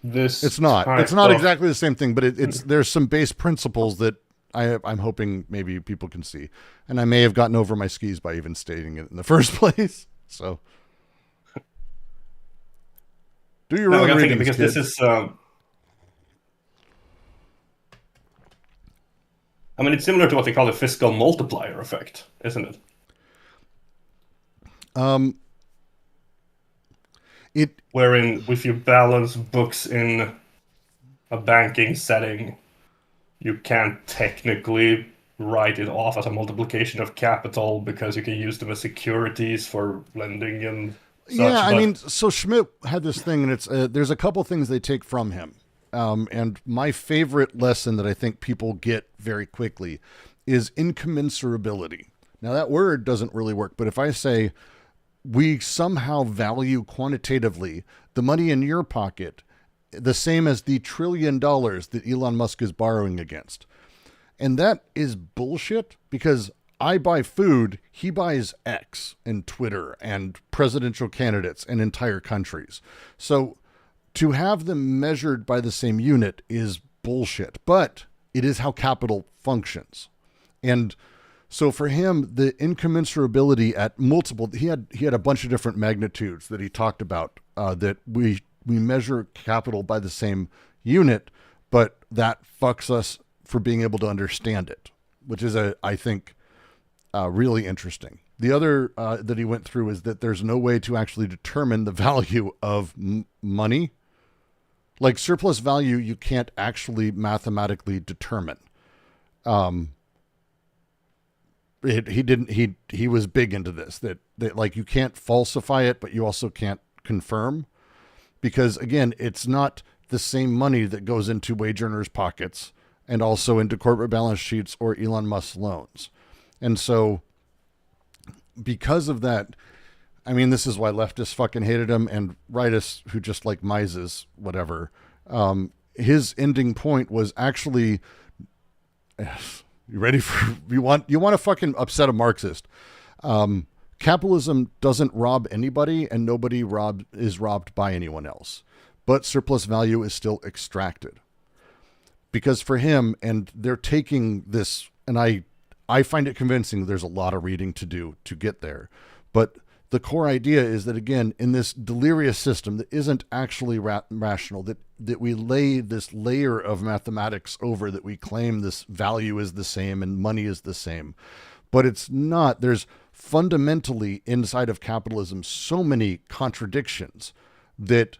this It's not. type It's not of- exactly the same thing, but it's there's some base principles that I'm hoping maybe people can see, and I may have gotten over my skis by even stating it in the first place. So, do your No, I own got readings, thinking because kids. this is. I mean, it's similar to what they call the fiscal multiplier effect, isn't it? It Wherein, if you balance books in a banking setting, you can't technically write it off as a multiplication of capital because you can use them as securities for lending and such. yeah, I but- mean, so Schmidt had this thing, and it's there's a couple things they take from him, and my favorite lesson that I think people get very quickly is incommensurability. Now that word doesn't really work, but if I say we somehow value quantitatively the money in your pocket the same as the $1 trillion that Elon Musk is borrowing against. And that is bullshit because I buy food, he buys X and Twitter and presidential candidates and entire countries. So to have them measured by the same unit is bullshit, but it is how capital functions. And so for him, the incommensurability at multiple, he had a bunch of different magnitudes that he talked about, that we measure capital by the same unit, but that fucks us for being able to understand it, which is I think really interesting. The other that he went through is that there's no way to actually determine the value of money. Like surplus value, you can't actually mathematically determine. He was big into this, that like you can't falsify it, but you also can't confirm, because again, it's not the same money that goes into wage earners' pockets and also into corporate balance sheets or Elon Musk loans. And so because of that, I mean, this is why leftists fucking hated him, and rightists who just like Mises, whatever. His ending point was actually, you ready for, you want to fucking upset a Marxist. Capitalism doesn't rob anybody, and nobody is robbed by anyone else. But surplus value is still extracted. Because for him, and they're taking this, and I find it convincing, there's a lot of reading to do to get there. But the core idea is that, again, in this delirious system that isn't actually rational, that we lay this layer of mathematics over, that we claim this value is the same and money is the same. But it's not. There's fundamentally inside of capitalism so many contradictions that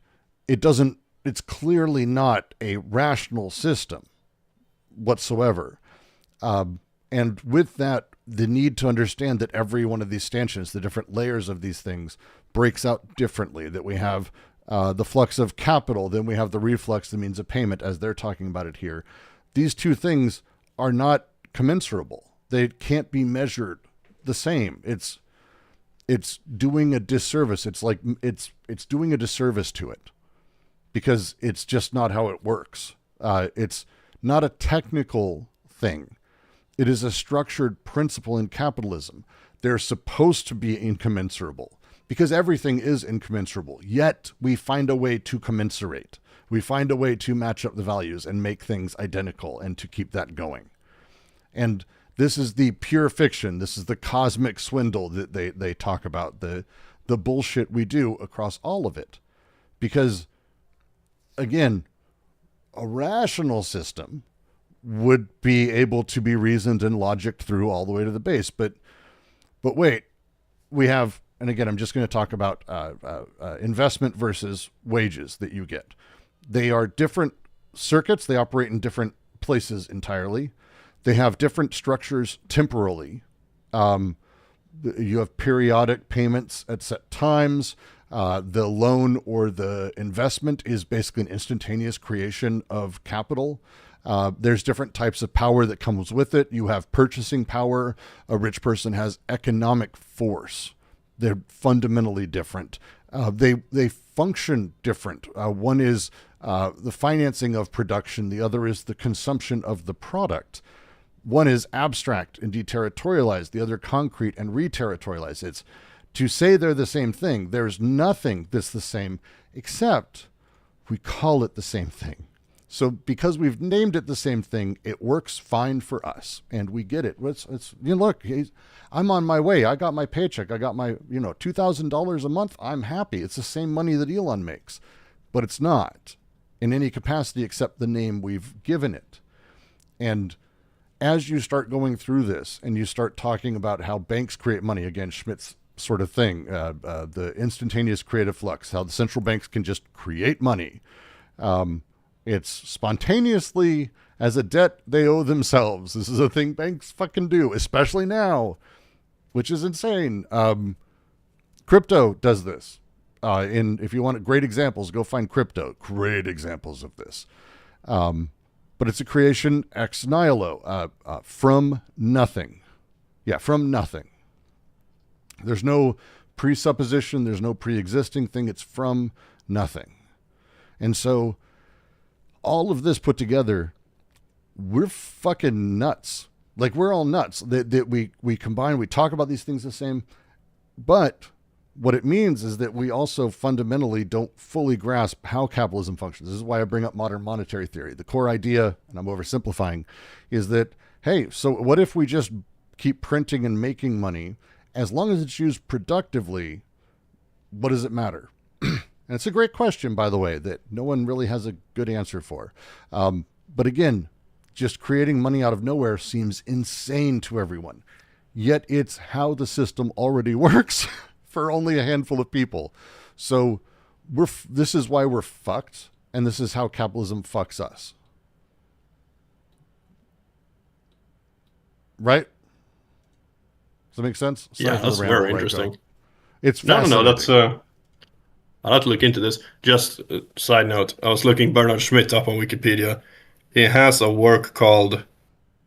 it's clearly not a rational system whatsoever. And with that, the need to understand that every one of these stanchions, the different layers of these things, breaks out differently, that we have the flux of capital, then we have the reflux, the means of payment, as they're talking about it here. These two things are not commensurable. They can't be measured the same. It's doing a disservice. It's like it's doing a disservice to it, because it's just not how it works. It's not a technical thing. It is a structured principle in capitalism. They're supposed to be incommensurable because everything is incommensurable. Yet we find a way to commiserate. We find a way to match up the values and make things identical and to keep that going. And this is the pure fiction. This is the cosmic swindle that they talk about, the bullshit we do across all of it. Because, again, a rational system would be able to be reasoned and logicked through all the way to the base. But wait, we have, and again, I'm just going to talk about investment versus wages that you get. They are different circuits. They operate in different places entirely. They have different structures temporally. You have periodic payments at set times. The loan or the investment is basically an instantaneous creation of capital. There's different types of power that comes with it. You have purchasing power. A rich person has economic force. They're fundamentally different. They function different. One is the financing of production. The other is the consumption of the product. One is abstract and deterritorialized, the other concrete and reterritorialized. It's to say they're the same thing. There's nothing that's the same except we call it the same thing. So because we've named it the same thing, it works fine for us, and we get it. It's look, I'm on my way. I got my paycheck. I got my $2,000 a month. I'm happy. It's the same money that Elon makes, but it's not in any capacity except the name we've given it. And as you start going through this and you start talking about how banks create money, again, Schmidt's sort of thing, the instantaneous creative flux, how the central banks can just create money. It's spontaneously as a debt they owe themselves. This is a thing banks fucking do, especially now, which is insane. Crypto does this. If you want great examples, go find crypto. Great examples of this. But it's a creation ex nihilo, from nothing. Yeah, from nothing. There's no presupposition. There's no pre-existing thing. It's from nothing. And so all of this put together, we're fucking nuts. Like, we're all nuts that we combine, we talk about these things the same, but what it means is that we also fundamentally don't fully grasp how capitalism functions. This is why I bring up modern monetary theory. The core idea, and I'm oversimplifying, is that, hey, so what if we just keep printing and making money? As long as it's used productively, what does it matter? And it's a great question, by the way, that no one really has a good answer for. But again, just creating money out of nowhere seems insane to everyone. Yet it's how the system already works for only a handful of people. So this is why we're fucked, and this is how capitalism fucks us. Right? Does that make sense? Yeah, that's very interesting. It's no, that's I'll have to look into this. Just side note, I was looking Bernard Schmidt up on Wikipedia. He has a work called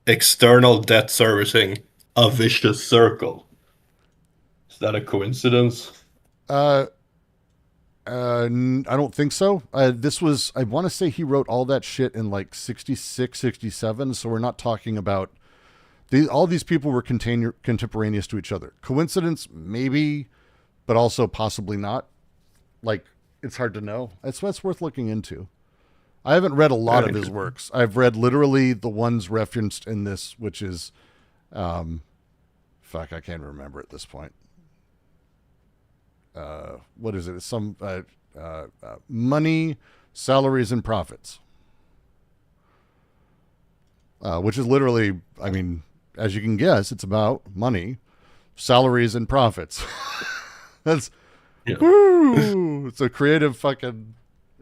External Debt Servicing, A Vicious Circle. Is that a coincidence? I don't think so. I want to say he wrote all that shit in like 66, 67. So we're not talking about all these people were contemporaneous to each other. Coincidence, maybe, but also possibly not. Like, it's hard to know. That's worth looking into. I haven't read a lot of his works. I've read literally the ones referenced in this, which is, I can't remember at this point. What is it? It's some money, salaries, and profits. Which is literally, I mean, as you can guess, it's about money, salaries, and profits. That's, woo! It's a creative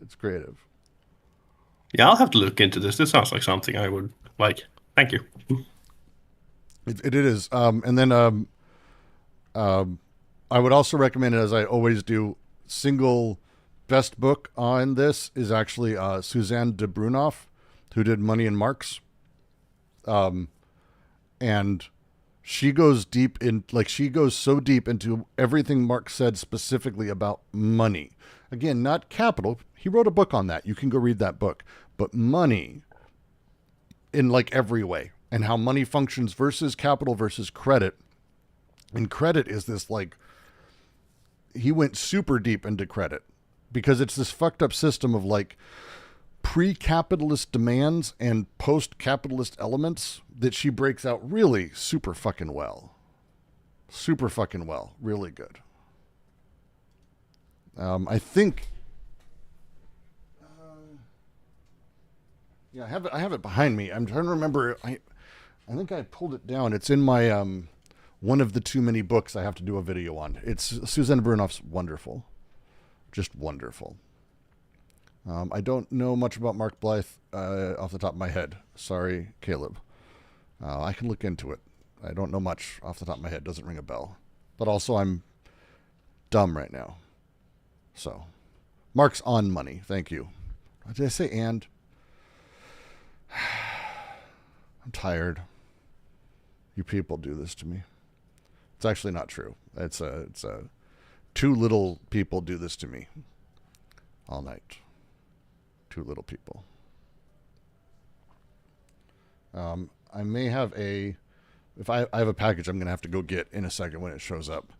it's creative. Yeah, I'll have to look into this. This sounds like something I would like. Thank you. It is. And then I would also recommend it, as I always do, single best book on this is actually Suzanne de Brunoff, who did Money and Marx. And she goes so deep into everything Marx said specifically about money. Again, not capital. He wrote a book on that. You can go read that book. But money in like every way, and how money functions versus capital versus credit. And credit is this, like, he went super deep into credit because it's this fucked up system of like pre-capitalist demands and post-capitalist elements that she breaks out really super fucking well. Super fucking well. Really good. I think, yeah, I have it behind me. I'm trying to remember. I think I pulled it down. It's in my, one of the too many books I have to do a video on. It's Suzanne Brunoff's wonderful. Just wonderful. I don't know much about Mark Blythe off the top of my head. Sorry, Caleb. I can look into it. I don't know much off the top of my head. Doesn't ring a bell. But also I'm dumb right now. So, Mark's on money. Thank you. Did I say and? I'm tired. You people do this to me. It's actually not true. It's too little people do this to me all night. Too little people. I may have if I have a package I'm going to have to go get in a second when it shows up,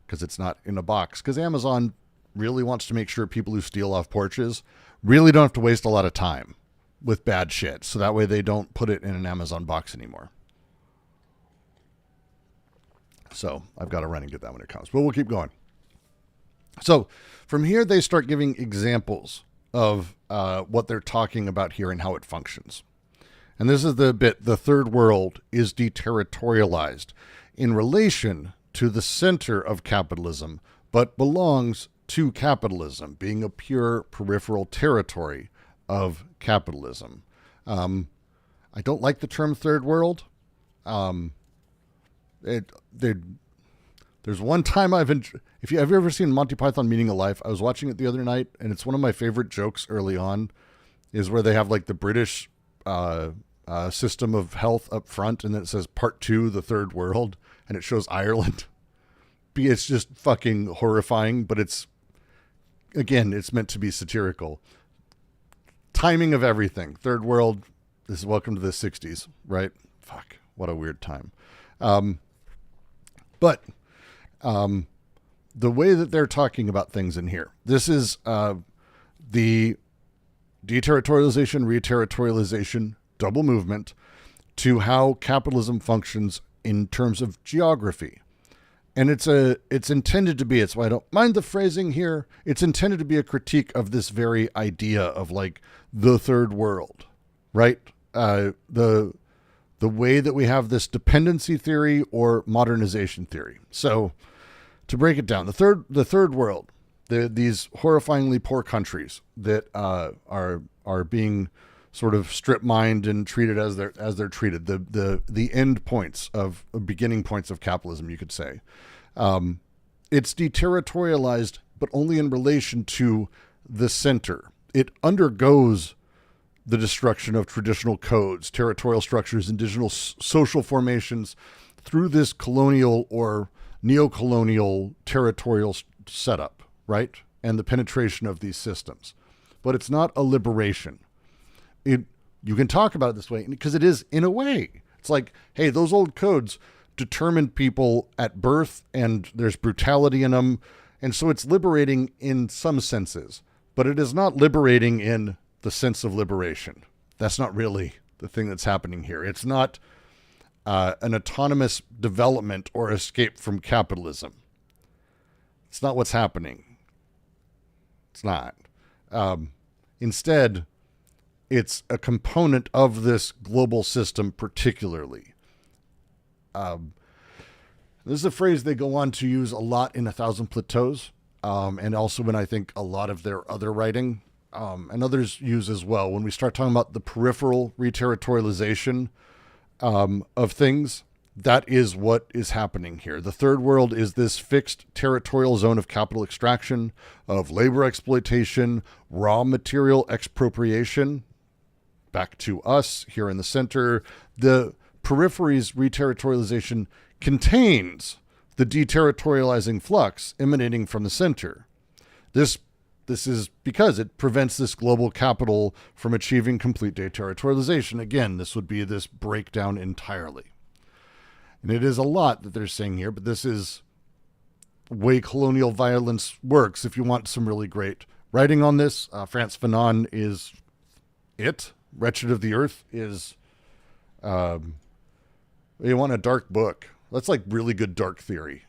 because it's not in a box. Because Amazon really wants to make sure people who steal off porches really don't have to waste a lot of time with bad shit. So that way they don't put it in an Amazon box anymore. So I've got to run and get that when it comes. But we'll keep going. So from here, they start giving examples of what they're talking about here and how it functions. And this is the bit: the third world is deterritorialized in relation to the center of capitalism, but belongs to capitalism, being a pure peripheral territory of capitalism. I don't like the term third world. There's one time have you ever seen Monty Python Meaning of Life? I was watching it the other night, and it's one of my favorite jokes early on, is where they have like the British system of health up front, and then it says part 2, the third world, and it shows Ireland. It's just fucking horrifying, but it's meant to be satirical. Timing of everything. Third world, this is welcome to the 60s, right? Fuck, what a weird time. But the way that they're talking about things in here, this is the deterritorialization, reterritorialization, double movement to how capitalism functions in terms of geography. And it's intended to be, it's why I don't mind the phrasing here, it's intended to be a critique of this very idea of like the third world, right? The way that we have this dependency theory or modernization theory. So to break it down, the third world, these horrifyingly poor countries that are being sort of strip mined and treated as they're treated, the end points of beginning points of capitalism, you could say. It's deterritorialized, but only in relation to the center. It undergoes the destruction of traditional codes, territorial structures, indigenous social formations through this colonial or neo-colonial territorial setup, right? And the penetration of these systems. But it's not a liberation. You can talk about it this way because it is, in a way. It's like, hey, those old codes determined people at birth, and there's brutality in them. And so it's liberating in some senses, but it is not liberating in the sense of liberation. That's not really the thing that's happening here. It's not an autonomous development or escape from capitalism. It's not what's happening. It's not. Instead, it's a component of this global system particularly. This is a phrase they go on to use a lot in A Thousand Plateaus, and also in, I think, a lot of their other writing, and others use as well. When we start talking about the peripheral reterritorialization of things, that is what is happening here. The third world is this fixed territorial zone of capital extraction, of labor exploitation, raw material expropriation, back to us here in the center. The periphery's reterritorialization contains the deterritorializing flux emanating from the center. This is because it prevents this global capital from achieving complete deterritorialization. Again, this would be this breakdown entirely. And it is a lot that they're saying here, but this is the way colonial violence works. If you want some really great writing on this, Frantz Fanon is it. Wretched of the Earth is, you want a dark book. That's like really good dark theory.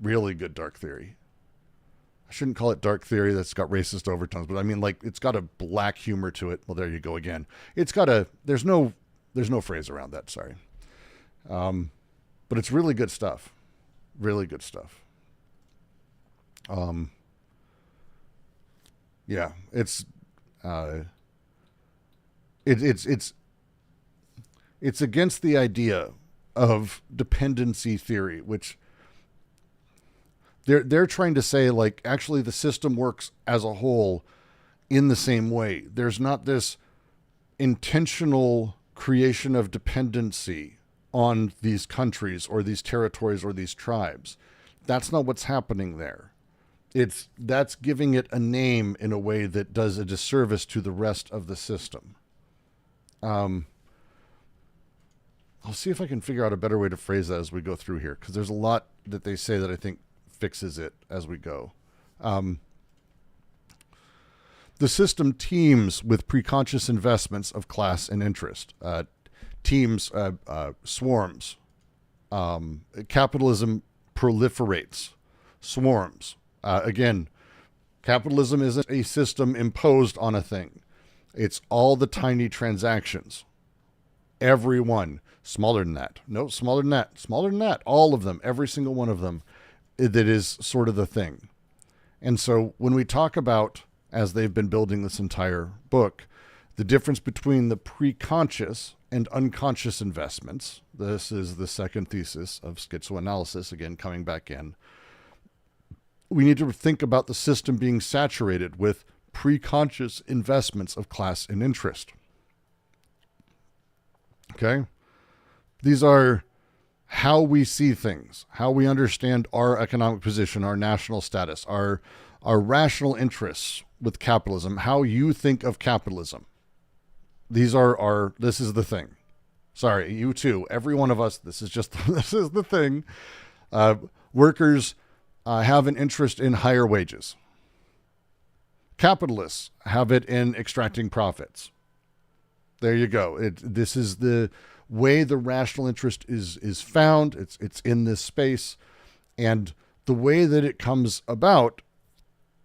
Really good dark theory. I shouldn't call it dark theory. That's got racist overtones, but I mean, like, it's got a black humor to it. Well, there you go again. It's got there's no phrase around that. Sorry. But it's really good stuff. Really good stuff. Yeah, it's against the idea of dependency theory, which they're trying to say, like, actually the system works as a whole in the same way. There's not this intentional creation of dependency on these countries or these territories or these tribes. That's not what's happening there. That's giving it a name in a way that does a disservice to the rest of the system. I'll see if I can figure out a better way to phrase that as we go through here, because there's a lot that they say that I think fixes it as we go. The system teems with preconscious investments of class and interest. Swarms. Capitalism proliferates. Swarms. Again, capitalism isn't a system imposed on a thing. It's all the tiny transactions. Every one. Smaller than that. No, smaller than that. Smaller than that. All of them. Every single one of them. That is sort of the thing. And so when we talk about, as they've been building this entire book, the difference between the preconscious and unconscious investments, this is the second thesis of schizoanalysis, again, coming back in. We need to think about the system being saturated with preconscious investments of class and interest. Okay? These are how we see things, how we understand our economic position, our national status, our rational interests with capitalism, how you think of capitalism. This is the thing. Sorry, you too, every one of us, this is the thing. Workers have an interest in higher wages. Capitalists have it in extracting profits. There you go. This is the way the rational interest is found. It's in this space. And the way that it comes about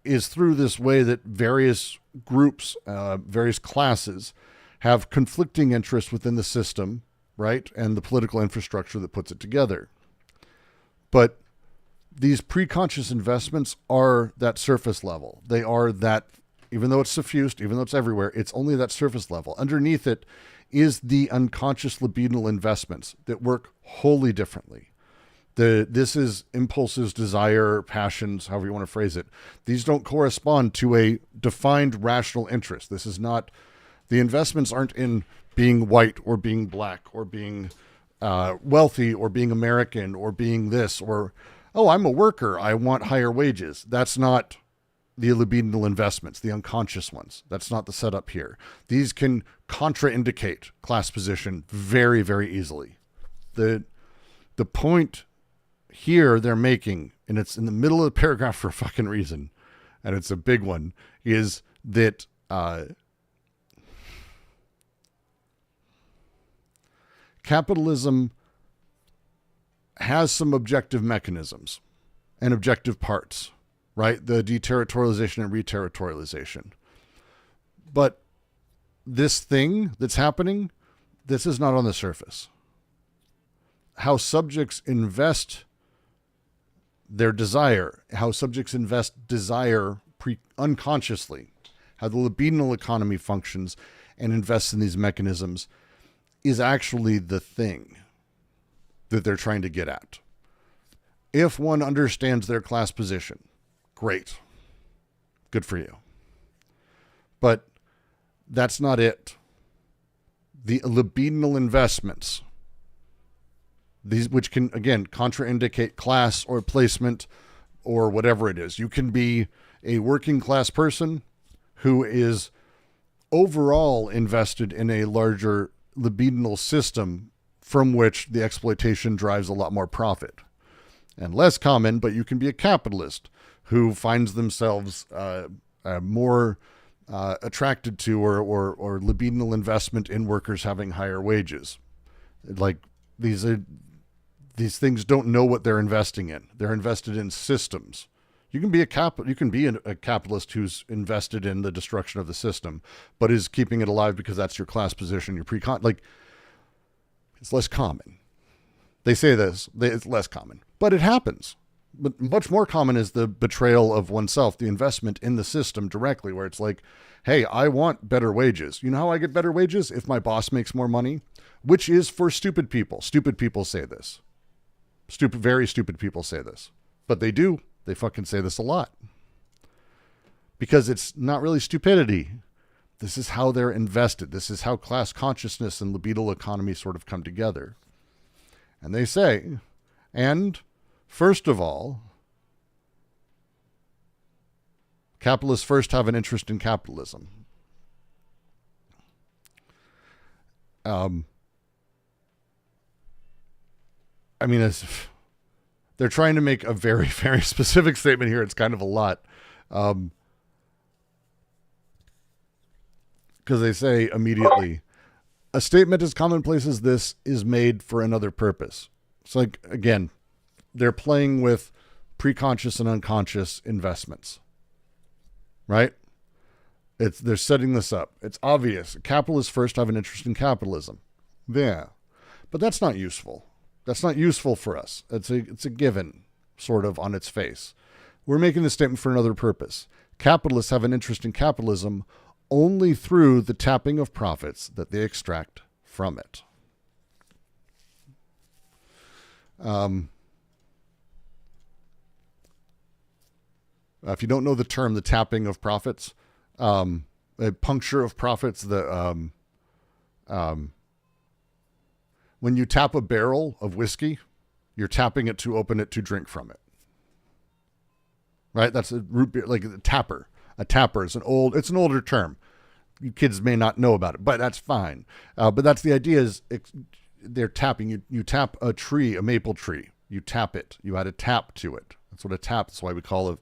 is through this way that various groups, various classes have conflicting interests within the system, right? And the political infrastructure that puts it together. But these preconscious investments are that surface level. They are that, even though it's suffused, even though it's everywhere, it's only that surface level. Underneath it is the unconscious libidinal investments that work wholly differently. This is impulses, desire, passions, however you want to phrase it. These don't correspond to a defined rational interest. This is not, the investments aren't in being white or being black or being wealthy or being American or being this or, oh, I'm a worker, I want higher wages. That's not the libidinal investments, the unconscious ones. That's not the setup here. These can contraindicate class position very, very easily. The point here they're making, and it's in the middle of the paragraph for a fucking reason, and it's a big one, is that capitalism has some objective mechanisms and objective parts, right? The deterritorialization and reterritorialization. But this thing that's happening, this is not on the surface. How subjects invest their desire, how subjects invest desire unconsciously, how the libidinal economy functions and invests in these mechanisms is actually the thing that they're trying to get at. If one understands their class position, great. Good for you. But that's not it. The libidinal investments, these which can, again, contraindicate class or placement or whatever it is. You can be a working class person who is overall invested in a larger libidinal system from which the exploitation drives a lot more profit. And less common, but you can be a capitalist who finds themselves more attracted to or libidinal investment in workers having higher wages. Like these things don't know what they're investing in. They're invested in systems. You can be a capitalist who's invested in the destruction of the system, but is keeping it alive because that's your class position. It's less common. They say this, it's less common, but it happens. But much more common is the betrayal of oneself, the investment in the system directly, where it's like, hey, I want better wages. You know how I get better wages? If my boss makes more money, which is for stupid people. Stupid people say this. Very stupid people say this, but they do. They fucking say this a lot because it's not really stupidity. This is how they're invested. This is how class consciousness and libidinal economy sort of come together. And they say, and first of all, capitalists first have an interest in capitalism. I mean, they're trying to make a very, very specific statement here. It's kind of a lot. Because they say immediately, a statement as commonplace as this is made for another purpose. It's like, again, they're playing with preconscious and unconscious investments, right? They're setting this up. It's obvious. Capitalists first have an interest in capitalism. Yeah. But that's not useful. That's not useful for us. It's a given, sort of, on its face. We're making this statement for another purpose. Capitalists have an interest in capitalism only through the tapping of profits that they extract from it. If you don't know the term, the tapping of profits, a puncture of profits, when you tap a barrel of whiskey, you're tapping it to open it to drink from it. Right? That's a root beer, like a tapper. A tapper is it's an older term. You kids may not know about it, but that's fine. But that's the idea is they're tapping. You tap a tree, a maple tree. You tap it. You add a tap to it. That's what a tap. That's why we call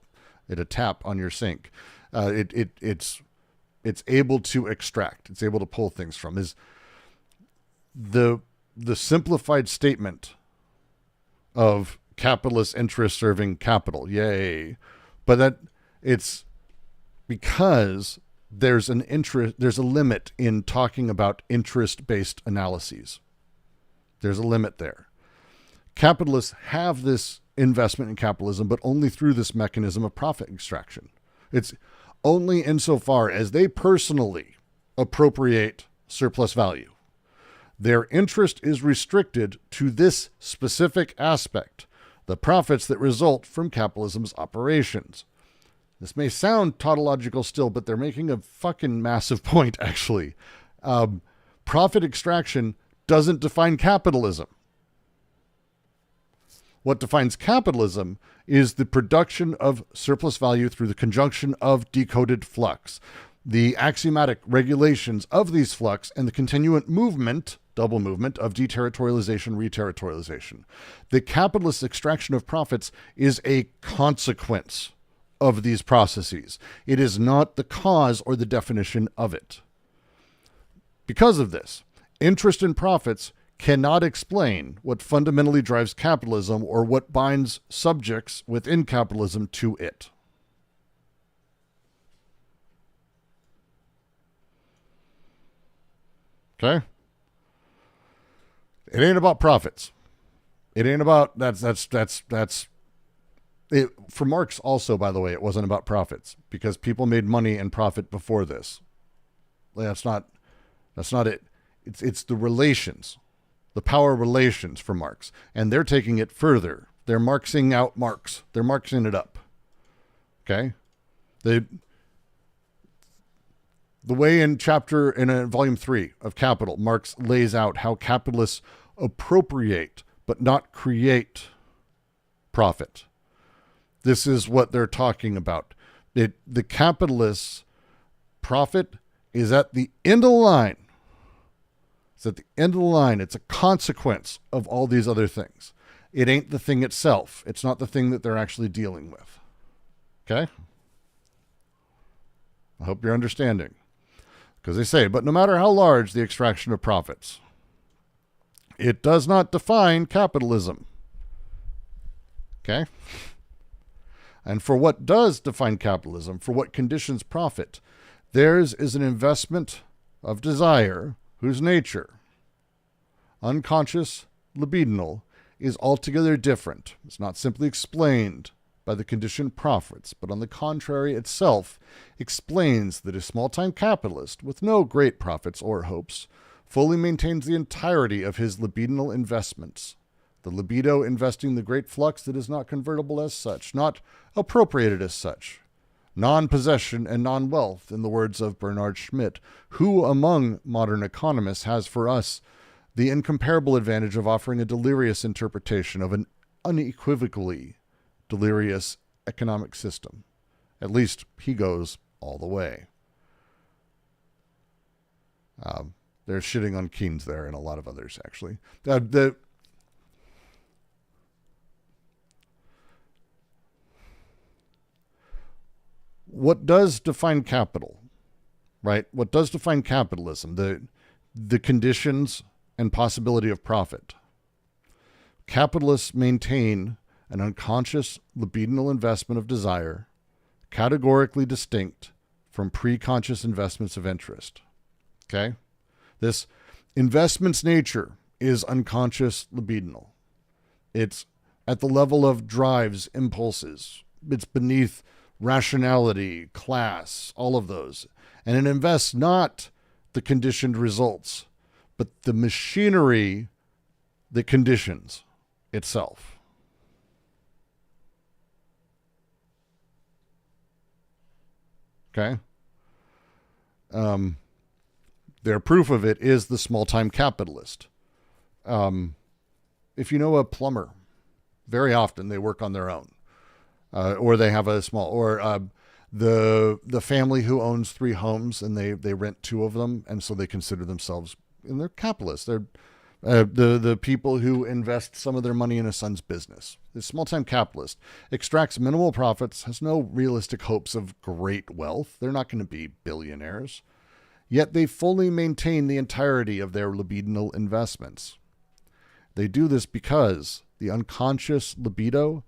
it a tap on your sink. It's able to extract. It's able to pull things from. Is the simplified statement of capitalist interest serving capital. Yay. But that it's because there's a limit in talking about interest-based analyses. There's a limit there. Capitalists have this investment in capitalism, but only through this mechanism of profit extraction. It's only insofar as they personally appropriate surplus value. Their interest is restricted to this specific aspect, the profits that result from capitalism's operations. This may sound tautological still, but they're making a fucking massive point, actually. Profit extraction doesn't define capitalism. What defines capitalism is the production of surplus value through the conjunction of decoded flux, the axiomatic regulations of these flux, and the continuant movement, double movement, of deterritorialization, reterritorialization. The capitalist extraction of profits is a consequence of these processes. It is not the cause or the definition of it. Because of this, interest in profits cannot explain what fundamentally drives capitalism or what binds subjects within capitalism to it. Okay? It ain't about profits. It ain't about that's it. For Marx also, by the way, it wasn't about profits because people made money and profit before this. That's not it. It's the relations, the power relations for Marx, and they're taking it further. They're Marxing out Marx. They're Marxing it up. Okay? The way in volume 3 of Capital, Marx lays out how capitalists appropriate but not create profit. This is what they're talking about. The capitalists' profit is at the end of the line. It's at the end of the line. It's a consequence of all these other things. It ain't the thing itself. It's not the thing that they're actually dealing with. Okay? I hope you're understanding. Because they say, but no matter how large the extraction of profits, it does not define capitalism. Okay? And for what does define capitalism, for what conditions profit, theirs is an investment of desire whose nature, unconscious, libidinal, is altogether different. It's not simply explained by the conditioned profits, but on the contrary itself explains that a small-time capitalist with no great profits or hopes fully maintains the entirety of his libidinal investments, the libido investing the great flux that is not convertible as such, not appropriated as such, non-possession and non-wealth, in the words of Bernard Schmidt, who among modern economists has for us the incomparable advantage of offering a delirious interpretation of an unequivocally delirious economic system. At least he goes all the way. They're shitting on Keynes there and a lot of others, actually. what does define capital, right? What does define capitalism? The conditions and possibility of profit. Capitalists maintain an unconscious libidinal investment of desire, categorically distinct from pre-conscious investments of interest. Okay? This investment's nature is unconscious libidinal. It's at the level of drives, impulses. It's beneath rationality, class, all of those. And it invests not the conditioned results, but the machinery that conditions itself. Okay? Their proof of it is the small-time capitalist. If you know a plumber, very often they work on their own. Or they have a small, or the family who owns 3 homes and they rent 2 of them, and so they consider themselves, and they're capitalists. They're the people who invest some of their money in a son's business. The small-time capitalist extracts minimal profits, has no realistic hopes of great wealth. They're not going to be billionaires. Yet they fully maintain the entirety of their libidinal investments. They do this because the unconscious libido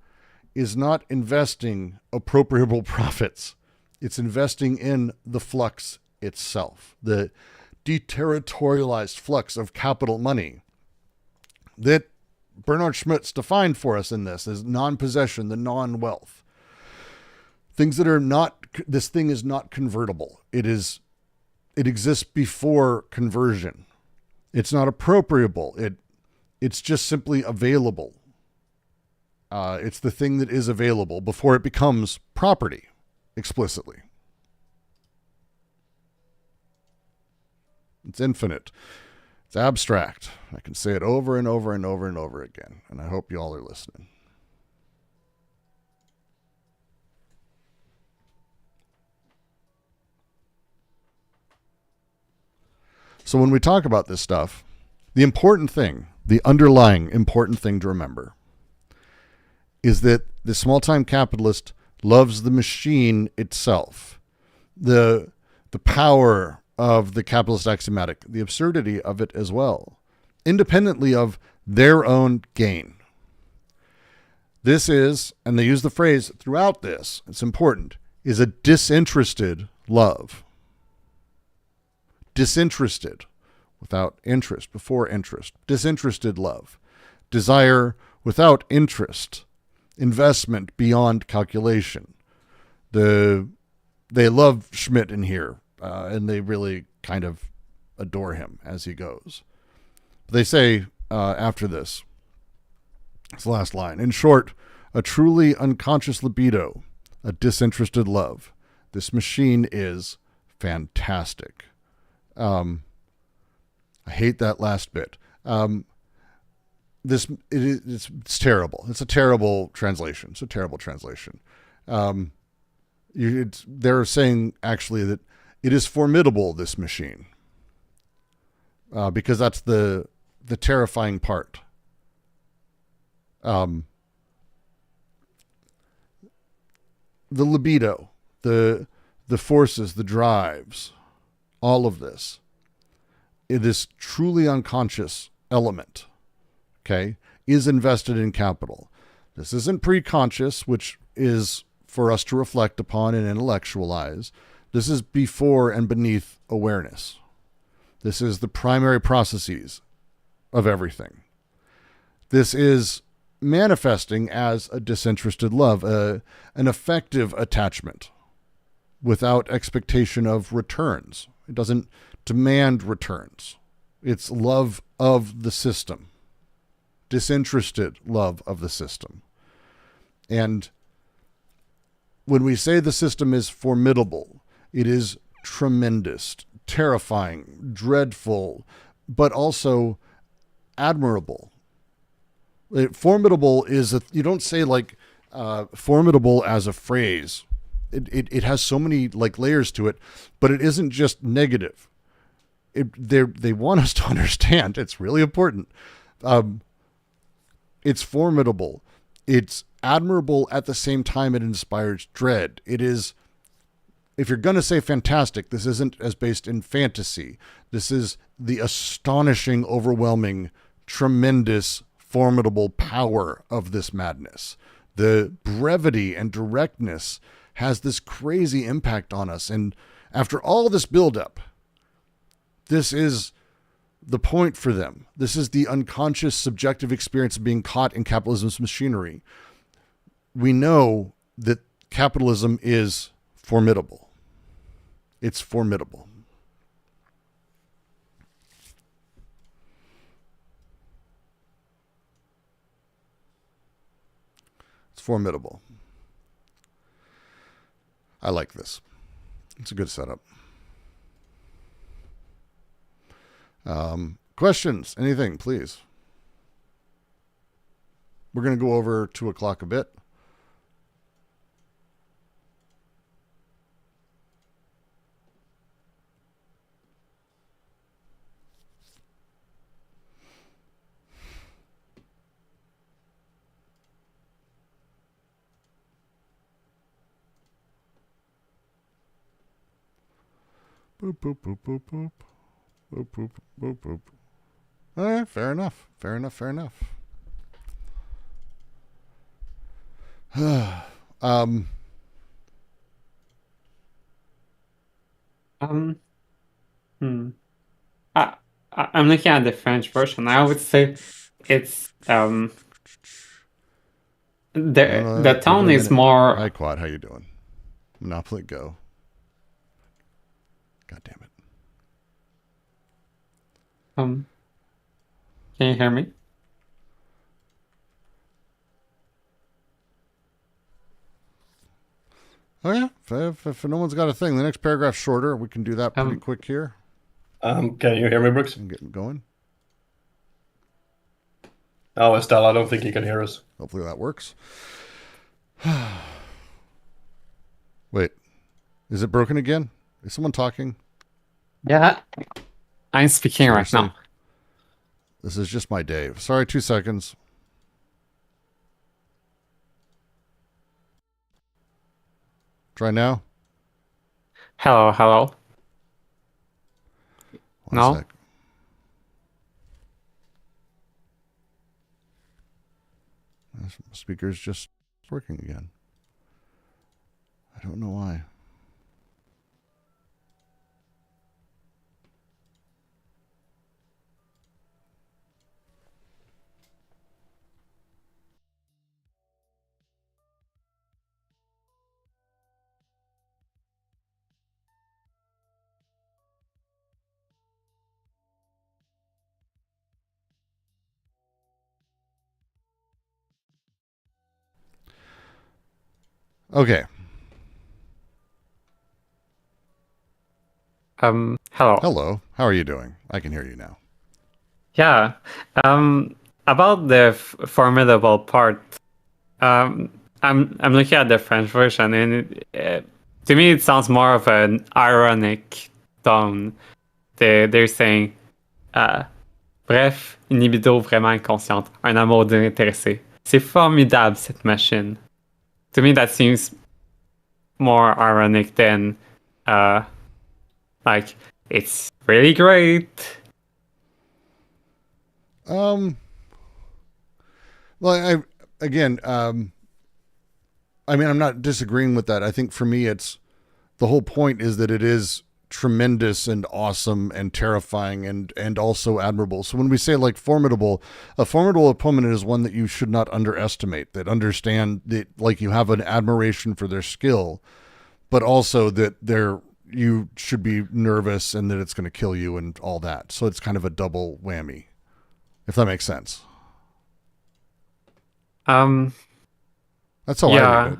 is not investing appropriable profits. It's investing in the flux itself, the deterritorialized flux of capital money that Bernard Schmitt's defined for us in this as non-possession, the non-wealth. Things that are not, this thing is not convertible. It exists before conversion. It's not appropriable. It's just simply available. It's the thing that is available before it becomes property explicitly. It's infinite. It's abstract. I can say it over and over and over and over again, and I hope you all are listening. So when we talk about this stuff, the important thing, the underlying important thing to remember is that the small-time capitalist loves the machine itself, the power of the capitalist axiomatic, the absurdity of it as well, independently of their own gain. This is, and they use the phrase throughout this, it's important, is a disinterested love. Disinterested, without interest, before interest. Disinterested love. Desire without interest. Investment beyond calculation. They love Schmitt in here, and they really kind of adore him as he goes. They say after this, it's the last line. In short, a truly unconscious libido, a disinterested love. This machine is fantastic. I hate that last bit. It's terrible. It's a terrible translation. It's a terrible translation. They're saying actually that it is formidable, this machine, because that's the terrifying part. The libido, the forces, the drives, all of this, this truly unconscious element, okay, is invested in capital. This isn't pre-conscious, which is for us to reflect upon and intellectualize. This is before and beneath awareness. This is the primary processes of everything. This is manifesting as a disinterested love, an effective attachment without expectation of returns. It doesn't demand returns. It's love of the system, disinterested love of the system. And when we say the system is formidable, it is tremendous, terrifying, dreadful, but also admirable. Formidable is, you don't say like formidable as a phrase. It has so many like layers to it, but it isn't just negative. They want us to understand. It's really important. It's formidable. It's admirable at the same time it inspires dread. It is if you're going to say fantastic, this isn't as based in fantasy. This is the astonishing, overwhelming, tremendous, formidable power of this madness. The brevity and directness has this crazy impact on us. And after all this buildup, this is the point for them. This is the unconscious, subjective experience of being caught in capitalism's machinery. We know that capitalism is formidable. It's formidable. It's formidable. I like this. It's a good setup. Questions? Anything, please? We're going to go over 2 o'clock a bit. Boop, boop, boop, boop, boop. Boop, boop, boop, boop. All right, fair enough. Fair enough, fair enough. I'm looking at the French version. I would say it's the tone is more. Hi, Quad. How you doing? Monopoly Go. God damn it. Can you hear me? Oh yeah. If no one's got a thing, the next paragraph's shorter. We can do that pretty quick here. Can you hear me, Brooks? And get going. Oh, Estelle, I don't think you can hear us. Hopefully that works. Wait. Is it broken again? Is someone talking? Yeah, I'm speaking right Seriously? now. This is just my day. Sorry, 2 seconds. Try now. Hello, hello. One No? sec. Speaker's just working again. I don't know why. Okay. Hello. Hello. How are you doing? I can hear you now. Yeah. About the formidable part. I'm looking at the French version, and to me it sounds more of an ironic tone. They're saying, bref, une libido vraiment inconsciente, un amour désintéressé. C'est formidable cette machine. To me, that seems more ironic than, like, it's really great. Well, I mean, I'm not disagreeing with that. I think for me, it's the whole point is that it is tremendous and awesome and terrifying and also admirable. So when we say like formidable, a formidable opponent is one that you should not underestimate, that understand that like you have an admiration for their skill, but also that you should be nervous and that it's going to kill you and all that. So it's kind of a double whammy, if that makes sense. That's how I read it.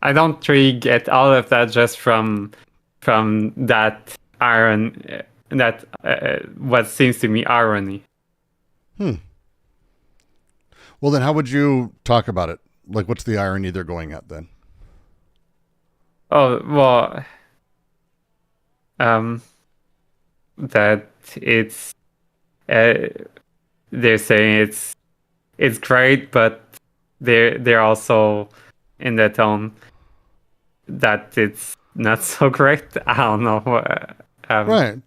I don't really get all of that just from that what seems to me irony. Well, then how would you talk about it? Like, what's the irony they're going at then? Oh, well, that it's they're saying it's great, but they're also in the tone that it's not so correct. I don't know. Right.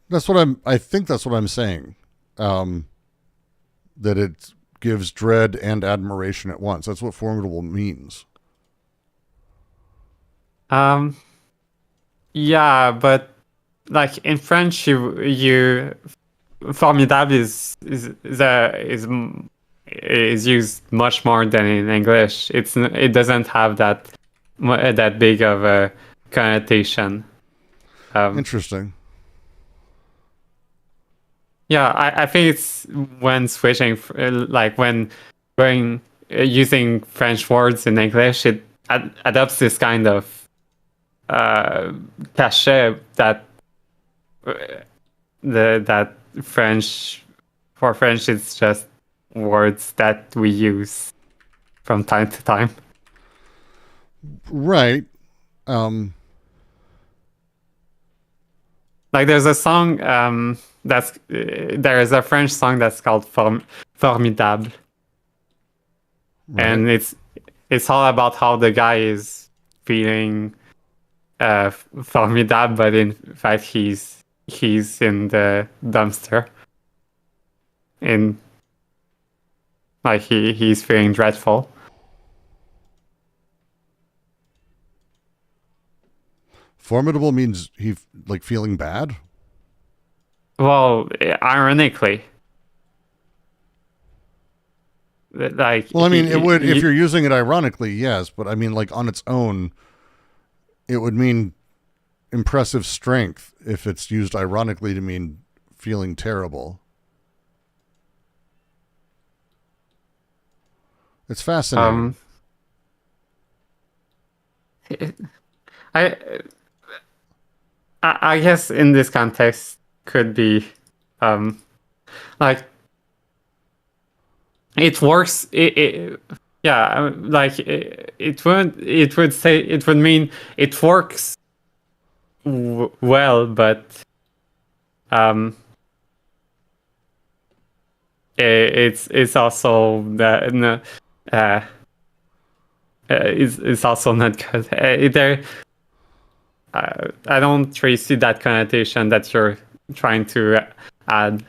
I think that's what I'm saying. That it gives dread and admiration at once. That's what formidable means. Yeah, but like in French, you formidable is used much more than in English. It doesn't have that big of a connotation. Interesting. Yeah, I think it's when switching, like when going using French words in English, it adopts this kind of cachet that that French it's just words that we use from time to time. Right. Like there's a song there is a French song that's called Formidable. Right. And it's all about how the guy is feeling formidable, but in fact he's in the dumpster. In like he's feeling dreadful. Formidable means he like feeling bad. Well, ironically. Like, well, I mean, it would if you're using it ironically, yes, but I mean, like on its own, it would mean impressive strength if it's used ironically to mean feeling terrible. It's fascinating. I guess in this context could be like it works. Yeah, like it would mean it works well, but it's also that it's also not good. I don't really see that connotation that you're trying to add.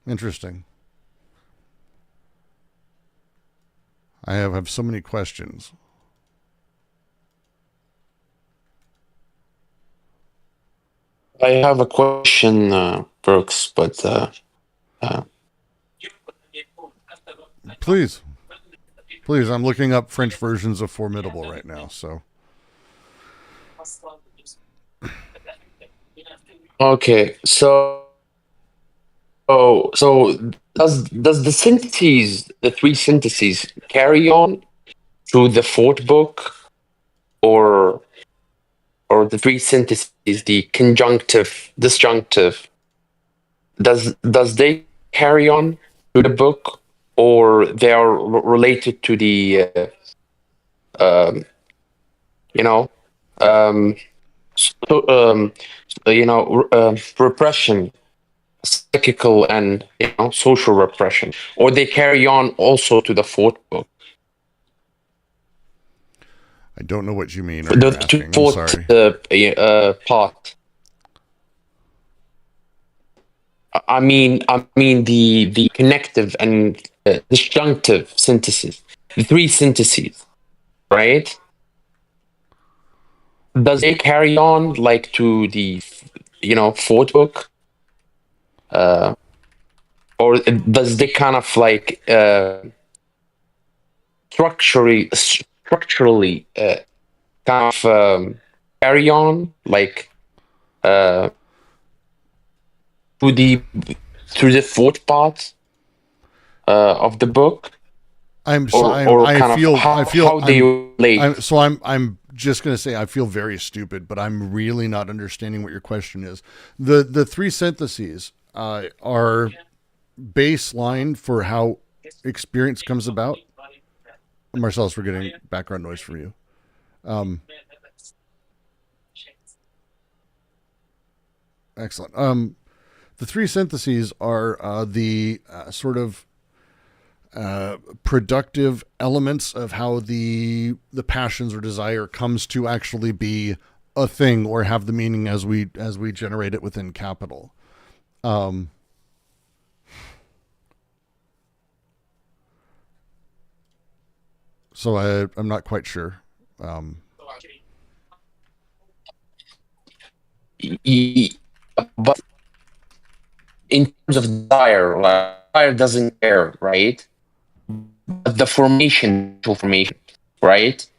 Interesting. I have so many questions. I have a question, Brooks, but Please, I'm looking up French versions of formidable right now, so. Okay, so does the syntheses, the three syntheses, carry on through the fourth book, or the three syntheses, the conjunctive, disjunctive, does they carry on through the book, or they are related to the repression, psychical and social repression, or they carry on also to the fourth book? I don't know what you mean. Are you asking? I'm sorry. Part. I mean the connective and disjunctive synthesis, the three syntheses, right? Does it carry on like to the fourth book, or does they kind of like structurally kind of carry on like through the fourth part of the book? I'm just going to say I feel very stupid, but I'm really not understanding what your question is. The three syntheses are baseline for how experience comes about. Marcellus, we're getting background noise from you. Excellent. The three syntheses are the sort of productive elements of how the passions or desire comes to actually be a thing or have the meaning as we generate it within capital. So I'm not quite sure. But in terms of desire, desire doesn't care, right? But the formation, right?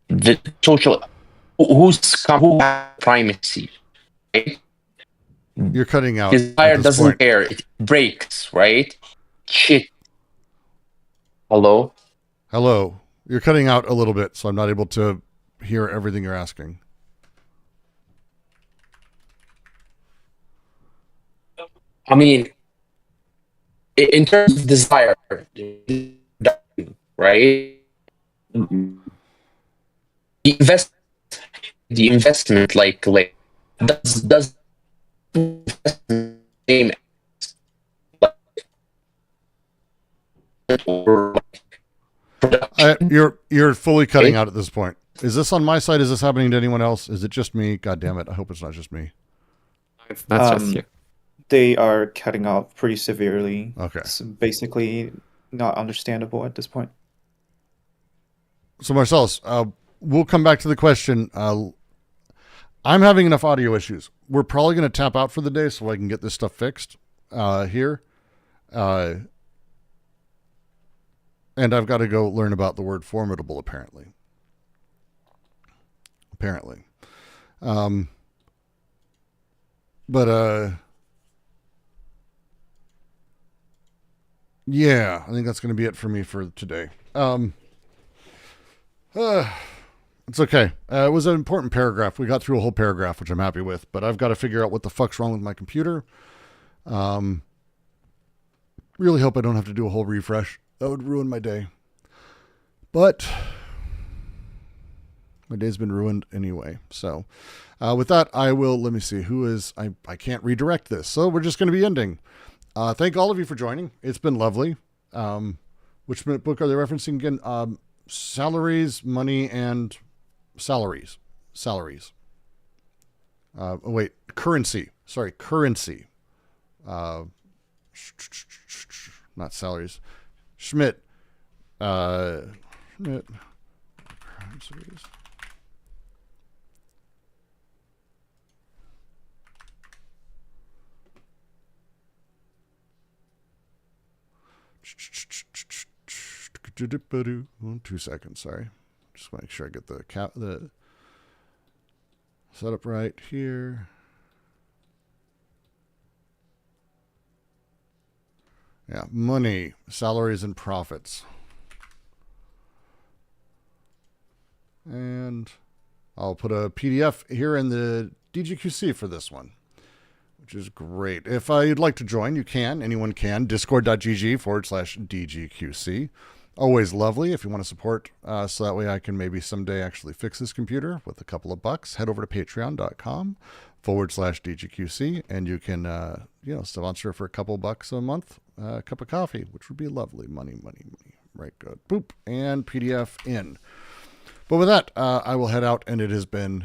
The social, who has primacy, right? You're cutting out. Desire doesn't care. It breaks, right? Shit. Hello? Hello. You're cutting out a little bit, so I'm not able to hear everything you're asking. I mean, in terms of desire, right? The investment, like does same or you're fully cutting out at this point. Is this on my side? Is this happening to anyone else? Is it just me? God damn it! I hope it's not just me. It's not just you. They are cutting off pretty severely. Okay. It's basically not understandable at this point. So Marcellus, we'll come back to the question. I'm having enough audio issues. We're probably going to tap out for the day so I can get this stuff fixed here. And I've got to go learn about the word formidable, apparently. Yeah, I think that's going to be it for me for today. It's okay. It was an important paragraph. We got through a whole paragraph, which I'm happy with, but I've got to figure out what the fuck's wrong with my computer. Really hope I don't have to do a whole refresh. That would ruin my day. But my day's been ruined anyway. So with that, let me see, I can't redirect this. So we're just going to be ending. Thank all of you for joining. It's been lovely. Which book are they referencing again? Salaries, Money, and Salaries. Currency. Sorry, currency. Not salaries. Schmidt. Currencies. One, 2 seconds, sorry. Just want to make sure I get the setup right here. Yeah, money, salaries, and profits. And I'll put a PDF here in the DGQC for this one, which is great. If you'd like to join, you can. Anyone can. Discord.gg/DGQC. Always lovely. If you want to support, so that way I can maybe someday actually fix this computer with a couple of bucks, head over to patreon.com/DGQC, and you can, sponsor for a couple bucks a month, a cup of coffee, which would be lovely. Money. Right, good. Boop. And PDF in. But with that, I will head out, and it has been